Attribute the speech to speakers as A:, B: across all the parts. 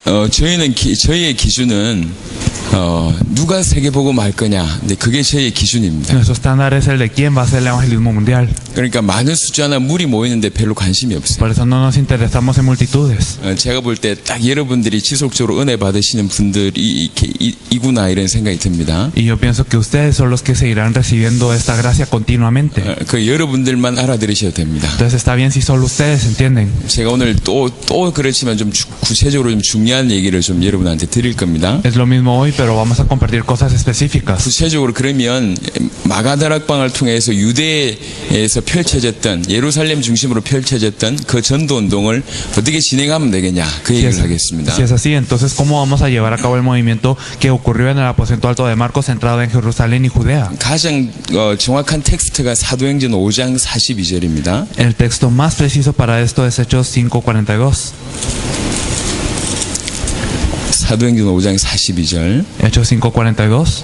A: 저희의 기준은 누가 세계복음 할 거냐. 근데 그게 저희의 기준입니다.
B: Nuestro estándar es el de quién va a hacer el evangelismo mundial.
A: 그러니까 많은 숫자나 무리 모이는데 별로 관심이 없어요.
B: Por eso no nos interesamos en multitudes.
A: 제가 볼 때 딱 여러분들이 지속적으로 은혜 받으시는 분들이 이구나 이런 생각이 듭니다.
B: Y yo pienso que ustedes son los que seguirán recibiendo esta gracia continuamente.
A: 그 여러분들만 알아들으셔도 됩니다.
B: Entonces está bien si solo ustedes entienden.
A: 제가 오늘 또 그렇지만 좀 구체적으로 좀 중요한 얘기를 좀 여러분한테 드릴 겁니다.
B: Es lo mismo hoy, pero vamos a compartir cosas específicas.
A: 구체적으로 그러면 마가다락방을 통해서 유대에서 펼쳐졌던 예루살렘 중심으로 펼쳐졌던 그 전도 운동을 어떻게 진행하면 되겠냐 그 얘기를 하겠습니다.
B: Si es así, entonces ¿cómo vamos a llevar a cabo el movimiento que ocurrió en el aposento alto de Marcos centrado en Jerusalén y Judea?
A: 가장 정확한 텍스트가 사도행전 5장 42절입니다.
B: El texto más preciso para esto es Hechos 5:42.
A: 사도행전 5장 42절.
B: Hechos 5:42.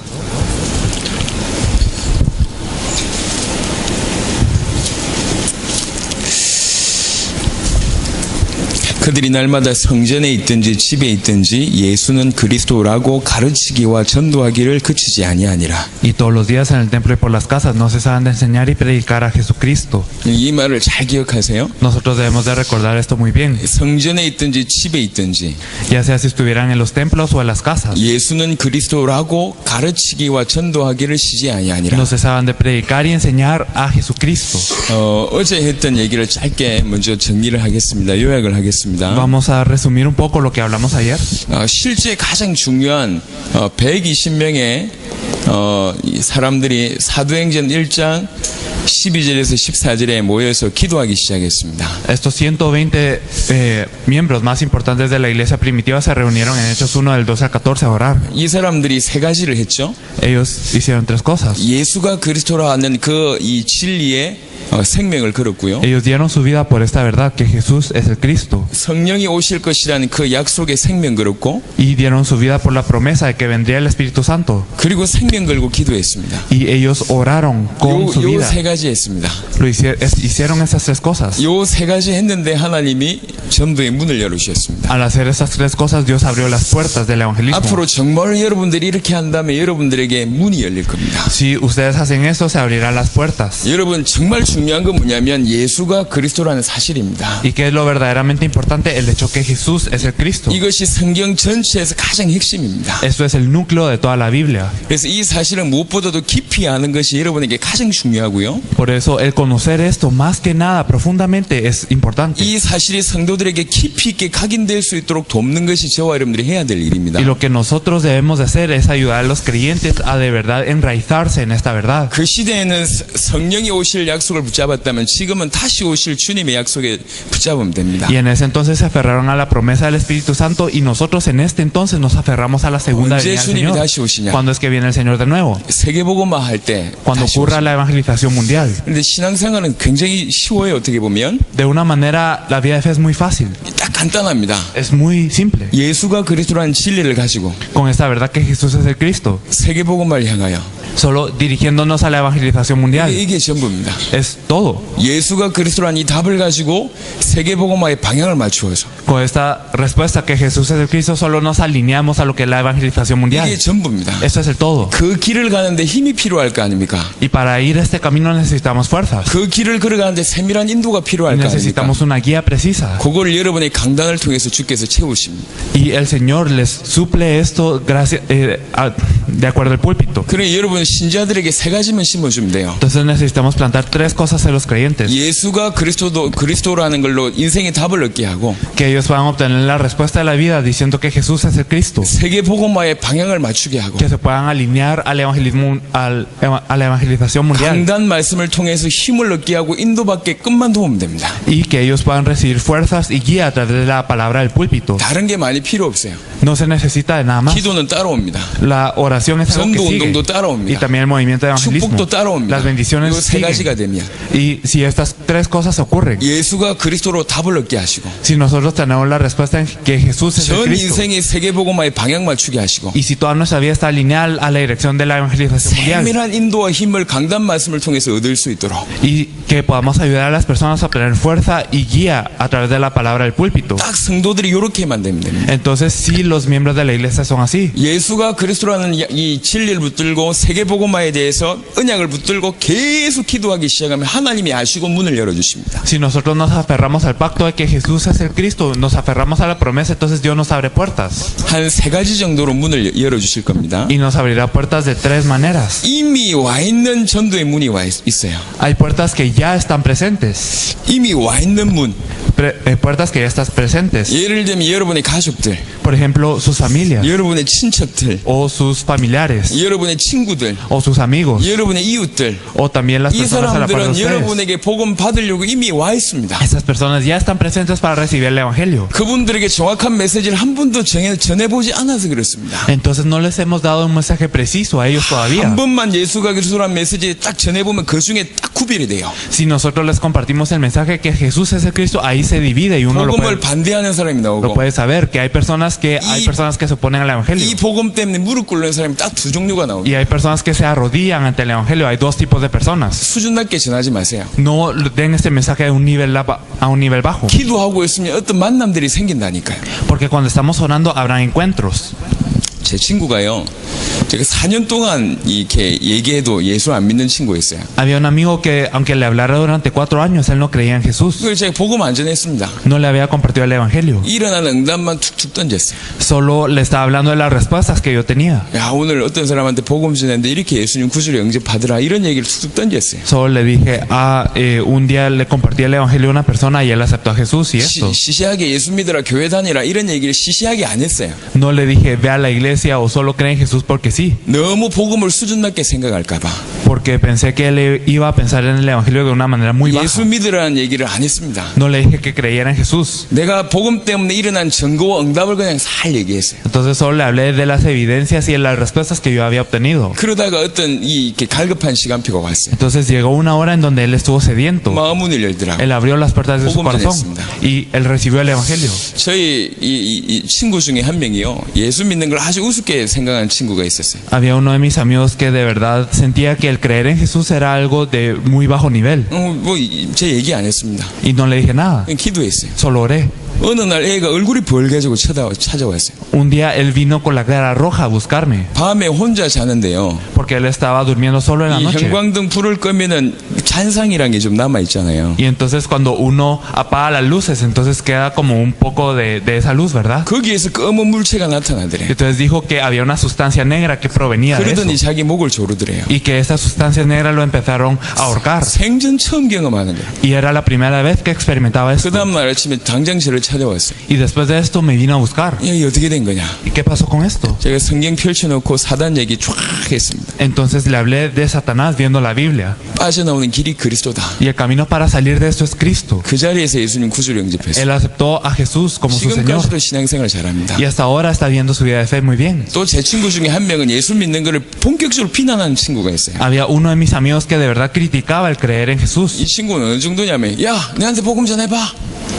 A: 그들이 날마다 성전에 있든지 집에 있든지 예수는 그리스도라고 가르치기와 전도하기를 그치지 아니하니라.
B: Y todos los días en el templo y por las casas no cesaban de enseñar y predicar a Jesucristo.
A: 이 말을 잘 기억하세요.
B: Nosotros debemos de recordar esto muy bien.
A: 성전에 있든지 집에 있든지
B: Ya sea si estuvieran en los templos o en las casas.
A: 예수는 그리스도라고 가르치기와 전도하기를 쉬지 아니하니라.
B: No cesaban de predicar y enseñar a Jesucristo.
A: 어제 했던 얘기를 짧게 먼저 정리를 하겠습니다. 요약을 하겠습니다.
B: Vamos a resumir un poco lo que hablamos ayer.
A: 실제 가장 중요한 120명의 사람들이 사도행전 1장 12절에서 14절에 모여서 기도하기 시작했습니다.
B: Estos 120 miembros más importantes de la iglesia primitiva se reunieron en Hechos 1 del 12 al 14 a orar.
A: 이 사람들이 세 가지를 했죠.
B: Ellos hicieron tres cosas.
A: 예수가 그리스도라 하는 그 이 진리에 생명을 걸었고요.
B: Ellos dieron su vida por esta verdad que Jesús es el Cristo.
A: 성령이 오실 것이라는 그 약속에 생명 걸었고,
B: Y dieron su vida por la promesa de que vendría el Espíritu Santo.
A: 그리고 생명 걸고 기도했습니다.
B: Y ellos oraron con su
A: 요
B: vida.
A: 세 가지 했습니다.
B: Hicieron esas tres cosas.
A: 요 세 가지 했는데 하나님이 전도의 문을 열으셨습니다.
B: Al hacer esas tres cosas, Dios abrió las puertas del evangelismo.
A: 앞으로 정말 여러분들이 이렇게 한다면 여러분들에게 문이 열릴 겁니다.
B: Si ustedes hacen eso, se abrirán las puertas.
A: 여러분 정말 중요한 건 뭐냐면 예수가 그리스도라는 사실입니다.
B: ¿Y qué es lo verdaderamente importante? El hecho que Jesús es el Cristo.
A: 이것이 성경 전체에서 가장 핵심입니다.
B: Esto es el núcleo de toda la Biblia.
A: 그래서 이 사실을 무엇보다도 깊이 아는 것이 여러분에게 가장 중요하고요.
B: Por eso el conocer esto más que nada profundamente es importante.
A: 이 사실이 성도들에게 깊이 있게 각인될 수 있도록 돕는 것이 저와 여러분들이 해야 될 일입니다.
B: Y lo que nosotros debemos de hacer es ayudar a los creyentes a de verdad enraizarse en esta verdad.
A: 그 시대에는 성령이 오실 약속을 붙잡았다면 지금은 다시 오실 주님의 약속에 붙잡으면 됩니다.
B: Y en ese entonces se aferraron a la promesa del Espíritu Santo y nosotros en este entonces nos aferramos a la segunda
A: 언제
B: venida del
A: 주님이
B: Señor.
A: 다시 오시냐?
B: ¿Cuándo es que viene el Señor de nuevo?
A: 세계복음화 할 때
B: Cuando
A: 다시
B: ocurra
A: 오십니다.
B: la evangelización mundial.
A: 그런데 신앙생활은 굉장히 쉬워요. 어떻게 보면
B: De una manera, la vida de fe es muy fácil.
A: 딱 간단합니다.
B: Es muy simple.
A: 예수가 그리스도라는 진리를 가지고
B: Con esta verdad que Jesús es el Cristo.
A: 세계복음화를 향하여
B: Solo dirigiéndonos a la evangelización mundial.
A: 이게 전부입니다.
B: Es todo.
A: 예수가 그리스도라는 이 답을 가지고 세계복음화의 방향을 맞추어서
B: Con esta respuesta que Jesús es el Cristo, solo nos alineamos a lo que es la evangelización mundial.
A: 이게 전부입니다.
B: Eso es el todo.
A: 그 길을 가는데 힘이 필요할 거 아닙니까?
B: Y para ir a este camino necesitamos fuerzas.
A: 그 길을 걸어가는데 세밀한 인도가 필요할 거 아닙니까?
B: Necesitamos una guía precisa.
A: 그걸 여러분의 강단을 통해서 주께서 채우십니다.
B: Y el Señor les suple esto gracias, de acuerdo al púlpito.
A: 그래 여러분 신자들에게 세 가지만 심어주면 돼요.
B: Entonces necesitamos plantar tres cosas en los creyentes.
A: 예수가 그리스도라는 걸로 인생의 답을 얻게 하고
B: Que ellos puedan obtener la respuesta de la vida diciendo que Jesús es el Cristo.
A: 세계복음화의 방향을 맞추게 하고
B: Que se puedan alinear al evangelismo, a la evangelización mundial.
A: 강단 말씀을 통해서 힘을 얻게 하고 인도받게끔만 도우면 됩니다.
B: Y que ellos puedan recibir fuerzas y guía a través de la palabra del púlpito.
A: 다른 게 많이 필요 없어요.
B: No se necesita de nada más.
A: 기도는 따라옵니다.
B: La oración es algo que
A: 전도 운동도
B: sigue.
A: 따라옵니다.
B: Y también el movimiento de evangelismo.
A: 축복도 따라옵니다.
B: Las bendiciones
A: 이 세 가지가
B: siguen.
A: 되면
B: Y si estas tres cosas ocurren,
A: 예수가 그리스도로 답을 얻게 하시고
B: si nosotros tenemos la respuesta en que Jesús es el
A: 전
B: Cristo,
A: 인생의 세계복음화의 방향 맞추게 하시고
B: y si toda nuestra vida está alineada a la dirección de la evangelización mundial,
A: 세밀한 인도와 힘을 강단 말씀을 통해서 얻을 수 있도록
B: y que podamos ayudar a las personas a obtener fuerza y guía a través de la palabra del púlpito.
A: 딱 성도들이 이렇게만 되면 됩니다.
B: Entonces, si los miembros de la iglesia son así,
A: 예수가 그리스도라는 이 진리를 붙들고 세계복음화에 대해서 언약을 붙들고 계속 기도하기 시작하면 하나님이 아시고 문을 열어주십니다.
B: si nosotros nos aferramos al pacto de que Jesús es el Cristo, nos aferramos a la promesa, entonces Dios nos abre puertas.
A: 한 세 가지 정도로 문을 열어주실 겁니다.
B: Y nos abrirá puertas de tres maneras.
A: 이미 와 있는 전도의 문이 있어요.
B: Hay puertas que ya están presentes.
A: 이미 와 있는 문.
B: Puertas que ya están presentes.
A: 예를 들면 여러분의 가족들,
B: Por ejemplo, sus familias,
A: 여러분의 친척들,
B: o sus familiares,
A: 여러분의 친구들,
B: o sus amigos,
A: 여러분의 이웃들.
B: o también las
A: 이
B: personas a la par de
A: 사람들은
B: ustedes.
A: 여러분에게 복음 받으려고 이미 와 있습니다.
B: Esas personas ya están presentes para recibir el evangelio.
A: 그분들에게 정확한 메시지를 한 번도 전해보지 않아서 그렇습니다.
B: Entonces no les hemos dado un mensaje preciso a ellos todavía.
A: 한 번만 예수가 그리스도라는 메시지 딱 전해보면 그 중에 딱 구별이 돼요.
B: Si nosotros les compartimos el mensaje que Jesús es el Cristo, ahí se divide y uno
A: 복음을 반대하는 사람이
B: lo
A: 나오고
B: puede saber, que hay personas que se oponen al evangelio.
A: 이 복음 때문에 무릎 꿇는 사람이 딱 두 종류가 나옵니다.
B: Y hay personas que se arrodillan ante el evangelio. Hay dos tipos de personas.
A: 수준 낮게 전하지 마세요.
B: No den este mensaje a un nivel bajo.
A: 기도하고 있으면 어떤 만남들이 생긴다니까요.
B: Porque cuando estamos orando habrá encuentros.
A: 제 친구가요, 제가 4년 동안 이렇게 얘기해도 예수 안 믿는 친구였어요.
B: Había un amigo que, aunque le hablara durante 4 años, él no creía en Jesús.
A: 그걸 제가 복음 안 전했습니다.
B: No le había compartido el evangelio.
A: 일어나는 응답만 툭툭 던졌어요.
B: Solo le estaba hablando de las respuestas que yo tenía.
A: 야, 오늘 어떤 사람한테 복음 전했는데 이렇게 예수님 구주로 영접하더라, 이런 얘기를 툭툭 던졌어요.
B: Solo le dije, un día le compartí el evangelio a una persona y él aceptó a Jesús y esto.
A: 시시하게 예수 믿으라, 교회 다니라, 이런 얘기를 시시하게 안 했어요.
B: No le dije, ve a la iglesia o solo cree en Jesús porque sí.
A: 너무 복음을 수준 낮게 생각할까봐
B: Porque pensé que él iba a pensar en el evangelio de una manera muy
A: 예수
B: baja.
A: 믿으라는 얘기를 안 했습니다.
B: No le dije que creyera en Jesús.
A: 내가 복음 때문에 일어난 증거와 응답을 그냥 살 얘기했어요.
B: Entonces solo le hablé de las evidencias y de las respuestas que yo había obtenido.
A: 그러다가 어떤 이렇게 갈급한 시간표가 왔어요.
B: Entonces llegó una hora en donde él estuvo sediento.
A: 마음 문을 열더라고.
B: Él abrió las puertas de su corazón y él recibió el evangelio.
A: 저희 이 친구 중에 한 명이요, 예수 믿는 걸 아주 우습게 생각하는 친구가 있었어요.
B: Había uno de mis amigos que de verdad sentía que el creer en Jesús era algo de muy bajo nivel.
A: 제 얘기 안 했습니다.
B: Y no le dije nada.
A: 그냥 기도했어요.
B: Solo oré.
A: 어느 날 애가 얼굴이 벌개지고 찾아왔어요.
B: Un día él vino con la cara roja a buscarme.
A: 밤에 혼자 자는데요,
B: Porque él estaba durmiendo solo en la
A: 이
B: noche.
A: 형광등 불을 끄면은 잔상이란 게 좀 남아 있잖아요.
B: Y entonces cuando uno apaga las luces, entonces queda como un poco de esa luz, ¿verdad?
A: 거기에서 검은 물체가 나타나더래.
B: Entonces dijo que había una sustancia negra que provenía de eso.
A: 그러더니 자기 목을 조르더래요.
B: Y que esas sustancias negras lo empezaron a ahorcar.
A: 생전 처음 경험하는 거예요.
B: Y era la primera vez que experimentaba
A: 그
B: esto.
A: 다음날 아침에 당장실을 찾아왔어요.
B: Y después de esto me vino a buscar.
A: 이 어떻게 된 거냐?
B: ¿Y qué pasó con esto?
A: 제가 성경 펼쳐놓고 사단 얘기 쫙 했습니다.
B: Entonces le hablé de Satanás viendo la Biblia.
A: 빠져나오는 길이 그리스도다.
B: Y el camino para salir de esto es Cristo.
A: 그 자리에서 예수님 구주를 영접했어요.
B: Él aceptó a Jesús como su Señor.
A: 지금까지도 신앙생활 잘합니다.
B: Y hasta ahora está viendo su vida de fe muy bien.
A: 또 제 친구 중에 한 명은 예수 믿는 거를 본격적으로 비난하는 친구가 있어요.
B: Había uno de mis amigos que de verdad criticaba el creer en Jesús.
A: 이 친구는 어느 정도냐면, 야, 내한테 복음 전해봐.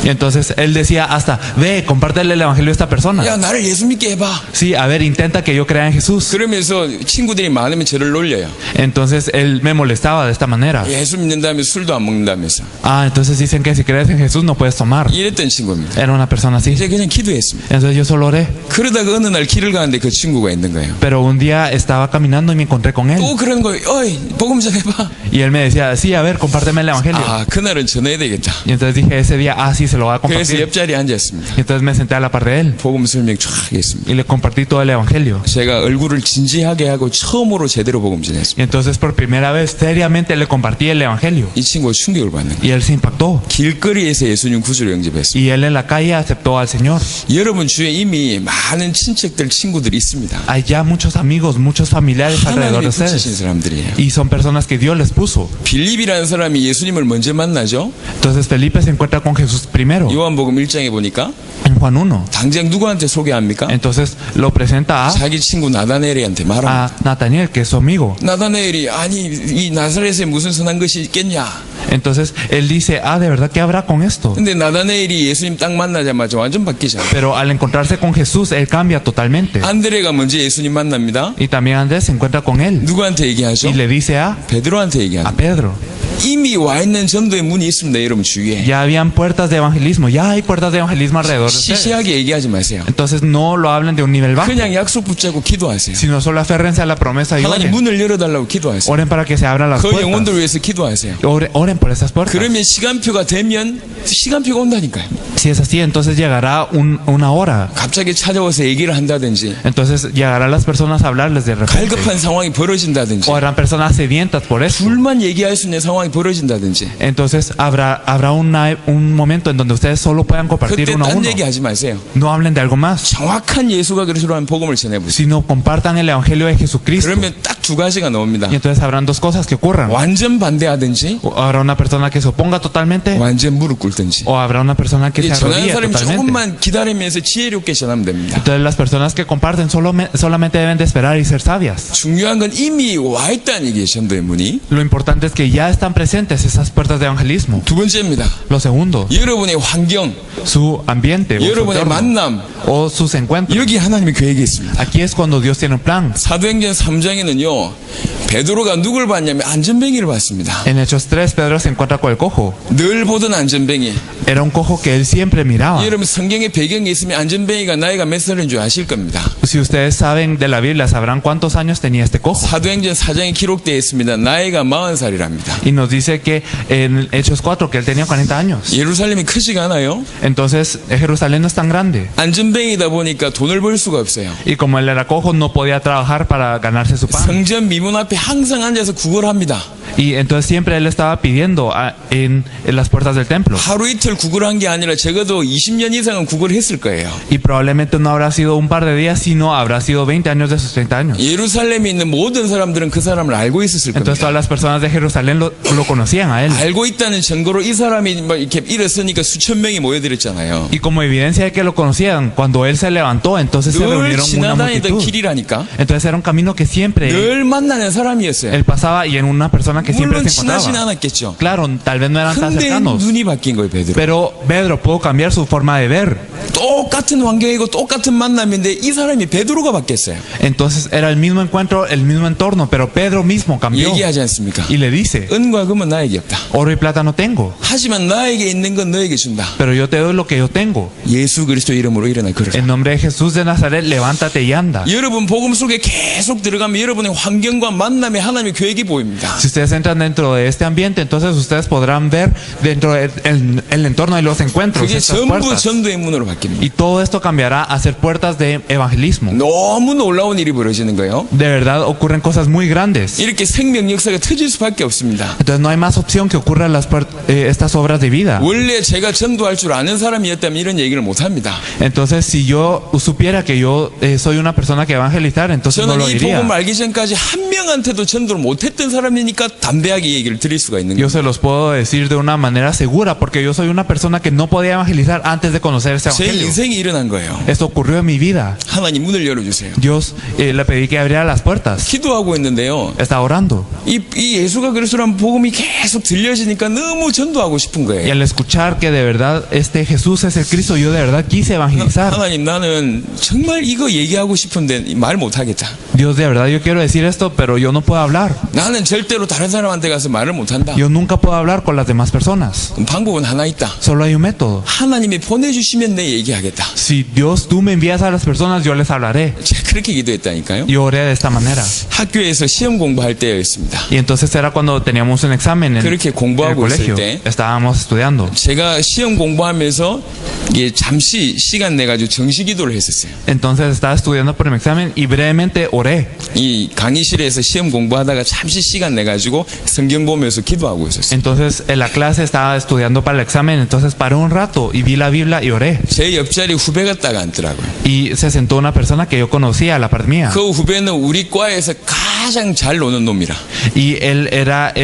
B: Y entonces él decía hasta, ve, compártele el evangelio a esta persona.
A: 야, 나를 예수 믿게 해봐.
B: Sí, a ver, intenta que yo crea en Jesús.
A: 그러면서 친구들이 많으면 저를 놀려요.
B: Entonces él me molestaba de esta manera.
A: 예수 믿는다면 술도 안 먹는다면서.
B: Entonces dicen que si crees en Jesús no puedes tomar.
A: 이랬던 친구입니다.
B: Era una persona así.
A: 이제 그냥 기도했습니다.
B: Entonces yo solo oré.
A: 그러다가 어느 날 길을 가는데 그 친구가 있는 거예요.
B: Pero un día estaba caminando y me encontré con él.
A: 또 그런 거예요. 어이, 복음 전해봐.
B: Y él me decía, sí, a ver, compárteme el evangelio.
A: 그날은 전해야 되겠다.
B: Y entonces dije ese día, sí, se lo voy a
A: 그래서
B: compartir.
A: 옆자리에 앉았습니다.
B: Y entonces me senté a la par de él
A: 복음 설명 쫙 했습니다.
B: y le compartí todo el evangelio.
A: 제가 얼굴을 진지하게 하고 처음으로 제대로 복음 전했습니다.
B: Y entonces por primera vez seriamente le compartí el evangelio.
A: 이 친구가 충격을 받는 거예요.
B: Y él se impactó.
A: 길거리에서 예수님 구주를 영접했습니다.
B: Y él en la calle aceptó al Señor.
A: 여러분 주위에 이미 많은 친척들, 친구들이 있습니다.
B: Hay ya muchos amigos, muchos familiares alrededor de
A: 하나님이 붙이신
B: ustedes.
A: 사람들이에요.
B: Y son personas que Dios les puso.
A: 빌립이라는 사람이 예수님을 먼저 만나죠.
B: Entonces Felipe se encuentra con Jesús primero.
A: 요한복음 1장에 보니까
B: En Juan 1.
A: 당장 누구한테 소개합니까?
B: Entonces lo presenta
A: 자기 친구 나다네엘한테 말합니다.
B: a Nataniel, que es su amigo.
A: 나다네엘이 아니 이 나사렛에 무슨 선한 것이 있겠냐?
B: Entonces él dice, ¿de verdad qué habrá con esto?
A: 근데 나다네엘이 예수님 딱 만나자마자 완전 바뀌잖아요.
B: Pero al encontrarse con Jesús, él cambia totalmente.
A: 안드레가 먼저 예수님 만납니다.
B: Y también Andrés se encuentra con él
A: 누구한테 얘기하죠?
B: y le dice a
A: 베드로한테 얘기합니다.
B: Pedro.
A: 이미 와 있는 전도의 문이 있습니다. 여러분 주위에.
B: Ya habían puertas de evangelismo, ya hay puertas de evangelismo alrededor de ustedes.
A: 시시하게 얘기하지 마세요.
B: Entonces no lo hablen de un nivel bajo,
A: 그냥 약속 붙잡고 기도하세요.
B: sino solo aférrense a la promesa y
A: 하나님
B: oren.
A: 문을 열어달라고 기도하세요.
B: Oren para que se abran las
A: 그 영혼들
B: puertas.
A: 위해서 기도하세요.
B: Oren por esas puertas.
A: 그러면 시간표가 되면 시간표가 온다니까요.
B: Si es así, entonces llegará una hora.
A: 갑자기 찾아와서 얘기를 한다든지
B: Entonces llegarán las personas a hablarles de repente.
A: 갈급한 상황이 벌어진다든지
B: O habrán personas sedientas por eso.
A: 둘만 얘기할 수 있는 상황이 벌어진다든지
B: Entonces habrá un momento en donde ustedes solo puedan compartir
A: 그때
B: uno a
A: 딴
B: uno.
A: 얘기하지 마세요.
B: No hablen de algo más,
A: 정확한 예수가 그리스도라는 복음을 전해보세요.
B: sino compartan el evangelio de Jesucristo.
A: 그러면 딱 두 가지가 나옵니다.
B: Y entonces habrán dos cosas que ocurran.
A: 완전 반대하든지
B: O habrá una persona que se oponga totalmente,
A: 완전 무릎 꿇든지.
B: o habrá una persona que
A: 이
B: se
A: 전하는
B: arrodille
A: 사람이
B: totalmente.
A: 조금만 기다리면서 지혜롭게 전하면 됩니다.
B: Entonces las personas que comparten solamente deben de esperar y ser sabias.
A: 중요한 건 이미 와 있다는 얘기예요. 전도의 문이.
B: Lo importante es que ya están presentes esas puertas de evangelismo.
A: 두 번째입니다.
B: Lo segundo,
A: 여러분의 환경,
B: su ambiente o su
A: 여러분의
B: entorno,
A: 만남,
B: o sus encuentros.
A: 여기 하나님의 계획이 있습니다.
B: Aquí es cuando Dios tiene un plan.
A: 사도행전 3장에는요. 베드로가 누굴 봤냐면 안전뱅이를 봤습니다.
B: En Hechos 3, Pedro se encuentra con el cojo.
A: 늘 보던 안전뱅이.
B: Era un cojo que él siempre miraba.
A: 여러분 성경의 배경이 있으면 안전뱅이가 나이가 몇 살인 줄 아실 겁니다.
B: Si ustedes saben de la Biblia, sabrán cuántos años tenía este cojo.
A: 사도행전 4장에 기록되어 있습니다. 나이가 40살이랍니다.
B: Y nos dice que en Hechos 4 que él tenía 40 años.
A: 예루살렘이 크지가 않아요.
B: Entonces Jerusalén no es tan grande.
A: 안전뱅이다 보니까 돈을 벌 수가 없어요.
B: Y como él era cojo, no podía trabajar para ganarse su pan.
A: 성전 미문 앞에 항상 앉아서 구걸합니다.
B: Y entonces siempre él estaba pidiendo en las puertas del templo.
A: 하루 이틀 구걸한 게 아니라 적어도 20년 이상은 구걸했을 거예요.
B: Y probablemente no habrá sido un par de días, sino habrá sido 20 años de sus 30 años.
A: 예루살렘에 있는 모든 사람들은 그 사람을 알고 있었을
B: Entonces
A: 겁니다.
B: todas las personas de Jerusalén lo conocían a él.
A: 알고 있다는 증거로 이 사람이 막 이렇게 일었으니까 수천 명이 모여들었잖아요.
B: Y como evidencia de que lo conocían, cuando él se levantó, entonces se
A: 늘
B: reunieron una
A: 지나다니던
B: multitud.
A: 길이라니까.
B: Entonces era un camino que siempre
A: 늘 만나는 사람이었어요.
B: él pasaba y en una persona que siempre
A: 물론
B: se
A: 친하진
B: encontraba.
A: 않았겠죠.
B: Claro, tal vez no eran tan
A: 근데
B: cercanos.
A: 눈이 바뀐 거예요, 베드로.
B: Pero Pedro pudo cambiar su forma de ver.
A: 똑같은 환경이고 똑같은 만남인데 이 사람이 베드로가 바뀌었어요.
B: Entonces era el mismo encuentro, el mismo entorno, pero Pedro mismo cambió.
A: 얘기하지 않습니까?
B: Y le dice,
A: 은과 금은 나에게 없다.
B: oro y plata no tengo,
A: 하지만 나에게 있는 건 너에게 준다.
B: pero yo te doy lo que yo tengo.
A: 예수 그리스도 이름으로 일어나 걸으라.
B: En nombre de Jesús de Nazaret, levántate y anda.
A: 여러분 복음 속에 계속 들어가면 여러분의 환경과 만남에 하나님의 계획이 보입니다.
B: Si ustedes entran dentro de este ambiente, entonces ustedes podrán ver dentro del el entorno de los encuentros
A: 그게
B: estas
A: 전부
B: puertas.
A: 전도의 문으로 바뀝니다.
B: Y todo esto cambiará a ser puertas de evangelismo.
A: 너무 놀라운 일이 벌어지는 거예요.
B: De verdad ocurren cosas muy grandes.
A: 이렇게 생명 역사가 터질 수밖에 없습니다.
B: Entonces no hay más opción que ocurran estas obras de vida.
A: 원래 제가 전도할 줄 아는 사람이었다면 이런 얘기를 못 합니다.
B: Entonces si yo supiera que yo soy una persona que evangelizar, entonces no
A: 저는
B: lo
A: 이
B: diría.
A: 복음을 알기 전까지 한 명한테도 전도를 못했던 사람이니까 담대하게 얘기를 드릴 수가 있는
B: Yo
A: 거예요.
B: se los puedo decir de una manera segura porque yo soy una persona que no podía evangelizar antes de conocer ese
A: 제
B: evangelio.
A: 인생이 일어난 거예요.
B: Esto ocurrió en mi vida.
A: 하나님 문을 열어주세요.
B: Dios le pedí que abriera las puertas.
A: 기도하고 있는데요.
B: Estaba orando.
A: 이 예수가 그리스도라는 복음이 계속 들려지니까 너무 전도하고 싶은
B: Y
A: 거예요.
B: al escuchar que de verdad Jesús es el Cristo, yo de verdad quise evangelizar.
A: 하나님 나는 정말 이거 얘기하고 싶은데 말 못하겠다.
B: Dios, de verdad yo quiero decir esto, pero yo no puedo hablar.
A: 나는 절대로 다른 사람한테 가서 말을 못한다.
B: Yo nunca puedo hablar con las demás personas.
A: 방법은 하나 있다.
B: Solo hay un método.
A: 하나님이 보내주시면 내 얘기하겠다.
B: Si Dios, tú me envías a las personas, yo les hablaré.
A: 제가 그렇게 기도했다니까요.
B: Yo oré de esta manera.
A: 학교에서 시험 공부할 때였습니다.
B: Y entonces era cuando teníamos un examen en
A: 그렇게
B: el
A: 공부하고 있을
B: colegio.
A: 때
B: Estábamos estudiando.
A: 제가 시험 공부하면서 이게 잠시 시간 내가지고 정시기도를 했었어요.
B: Entonces estaba estudiando por mi examen y brevemente oré.
A: 이 강의실에서 시험 공부하다가 잠시 시간 내가지고 성경 보면서 기도하고 있었어요.
B: Entonces en la clase estaba estudiando para el examen, entonces paré un rato y vi la Biblia y oré.
A: 제 옆자리 후배가 딱 앉더라고요.
B: Y se sentó una persona que yo conocía a la par mía.
A: 그 후배는 우리 과에서 가장 잘 노는 놈이라.
B: Y él era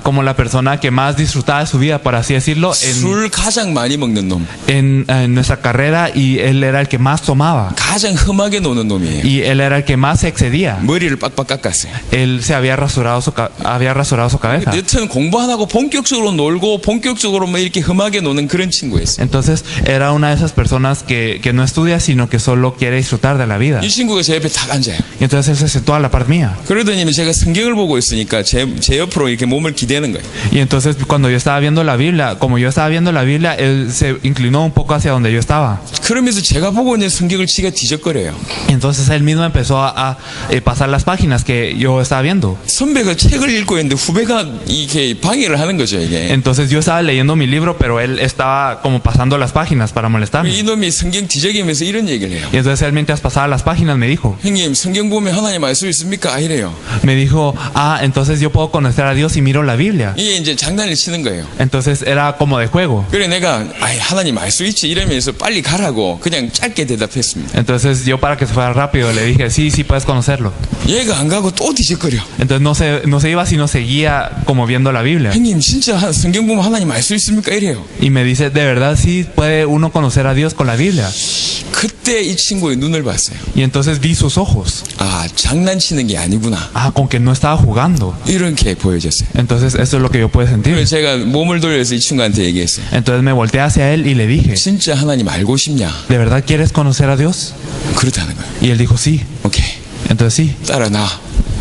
B: como la persona que más disfrutaba de su vida, por así decirlo,
A: 술 가장 많이 먹는 놈.
B: en nuestra carrera, y él era el que más tomaba.
A: 가장 험하게 노는 놈이에요.
B: Y él era el que más se excedía.
A: 머리를 빡빡 깎았어요.
B: Él se había rasurado su cabeza.
A: 여튼 공부 안 하고 본격적으로 놀고 본격적으로 뭐 이렇게 험하게 노는 그런 친구였어요.
B: Entonces era una de esas personas que no estudia, sino que solo quiere disfrutar de la vida.
A: 이 친구가 제 옆에 딱 앉아요.
B: Y entonces él se sentó a la par mía.
A: 그러더니 제가 성경을 보고 있으니까 제 옆으로 이렇게 몸을 기대는 거예요.
B: Y entonces cuando yo estaba viendo la Biblia, como yo estaba viendo la Biblia, él se inclinó un poco hacia donde yo estaba.
A: 그러면서 제가 보고 있는 성경을 지가 뒤적거려요.
B: Y entonces él mismo empezó a pasar las páginas que yo estaba viendo.
A: 선배가 책을 읽고 있는데 후배가 이렇게 방해를 하는 거죠, 이게.
B: Entonces yo estaba leyendo mi libro, pero él estaba como pasando las páginas para molestarme.
A: 이놈이 성경 뒤적이면서 이런 얘기를 해요.
B: Y entonces él, mientras pasaba las páginas, me dijo,
A: 형님, 성경 보면 하나님 알 수 있습니까? 이래요.
B: me dijo, entonces yo puedo conocer a Dios y miro la Biblia.
A: 이게 이제 장난을 치는 거예요.
B: Entonces era como de juego.
A: 그래 내가 하나님 알 수 있지 이러면서 빨리 가라고 그냥 짧게 대답했습니다.
B: Entonces yo, para que se fuera rápido, le dije, sí, puedes conocerlo.
A: 얘가 안 가고 또 뒤적거려.
B: Entonces no se iba, sino seguía como viendo la Biblia.
A: 형님, 진짜 성경 보면 하나님 알 수 있습니까? 이래요.
B: Y me dice, de verdad sí puede uno conocer a Dios con la Biblia.
A: 그때 이 친구의 눈을 봤어요.
B: Y entonces vi sus ojos.
A: 장난치는 게 아니구나.
B: Con que no estaba jugando.
A: 이렇게 보여졌어요.
B: Entonces eso es lo que yo pude sentir.
A: 그래서 제가 몸을 돌려서 이 친구한테 얘기했어요.
B: Entonces me volteé hacia él y le dije,
A: 진짜 하나님 알고 싶냐?
B: ¿de verdad quieres conocer a Dios?
A: 그렇다는 거예요.
B: Y él dijo, sí.
A: 오케이.
B: Entonces sí,
A: 따라 나.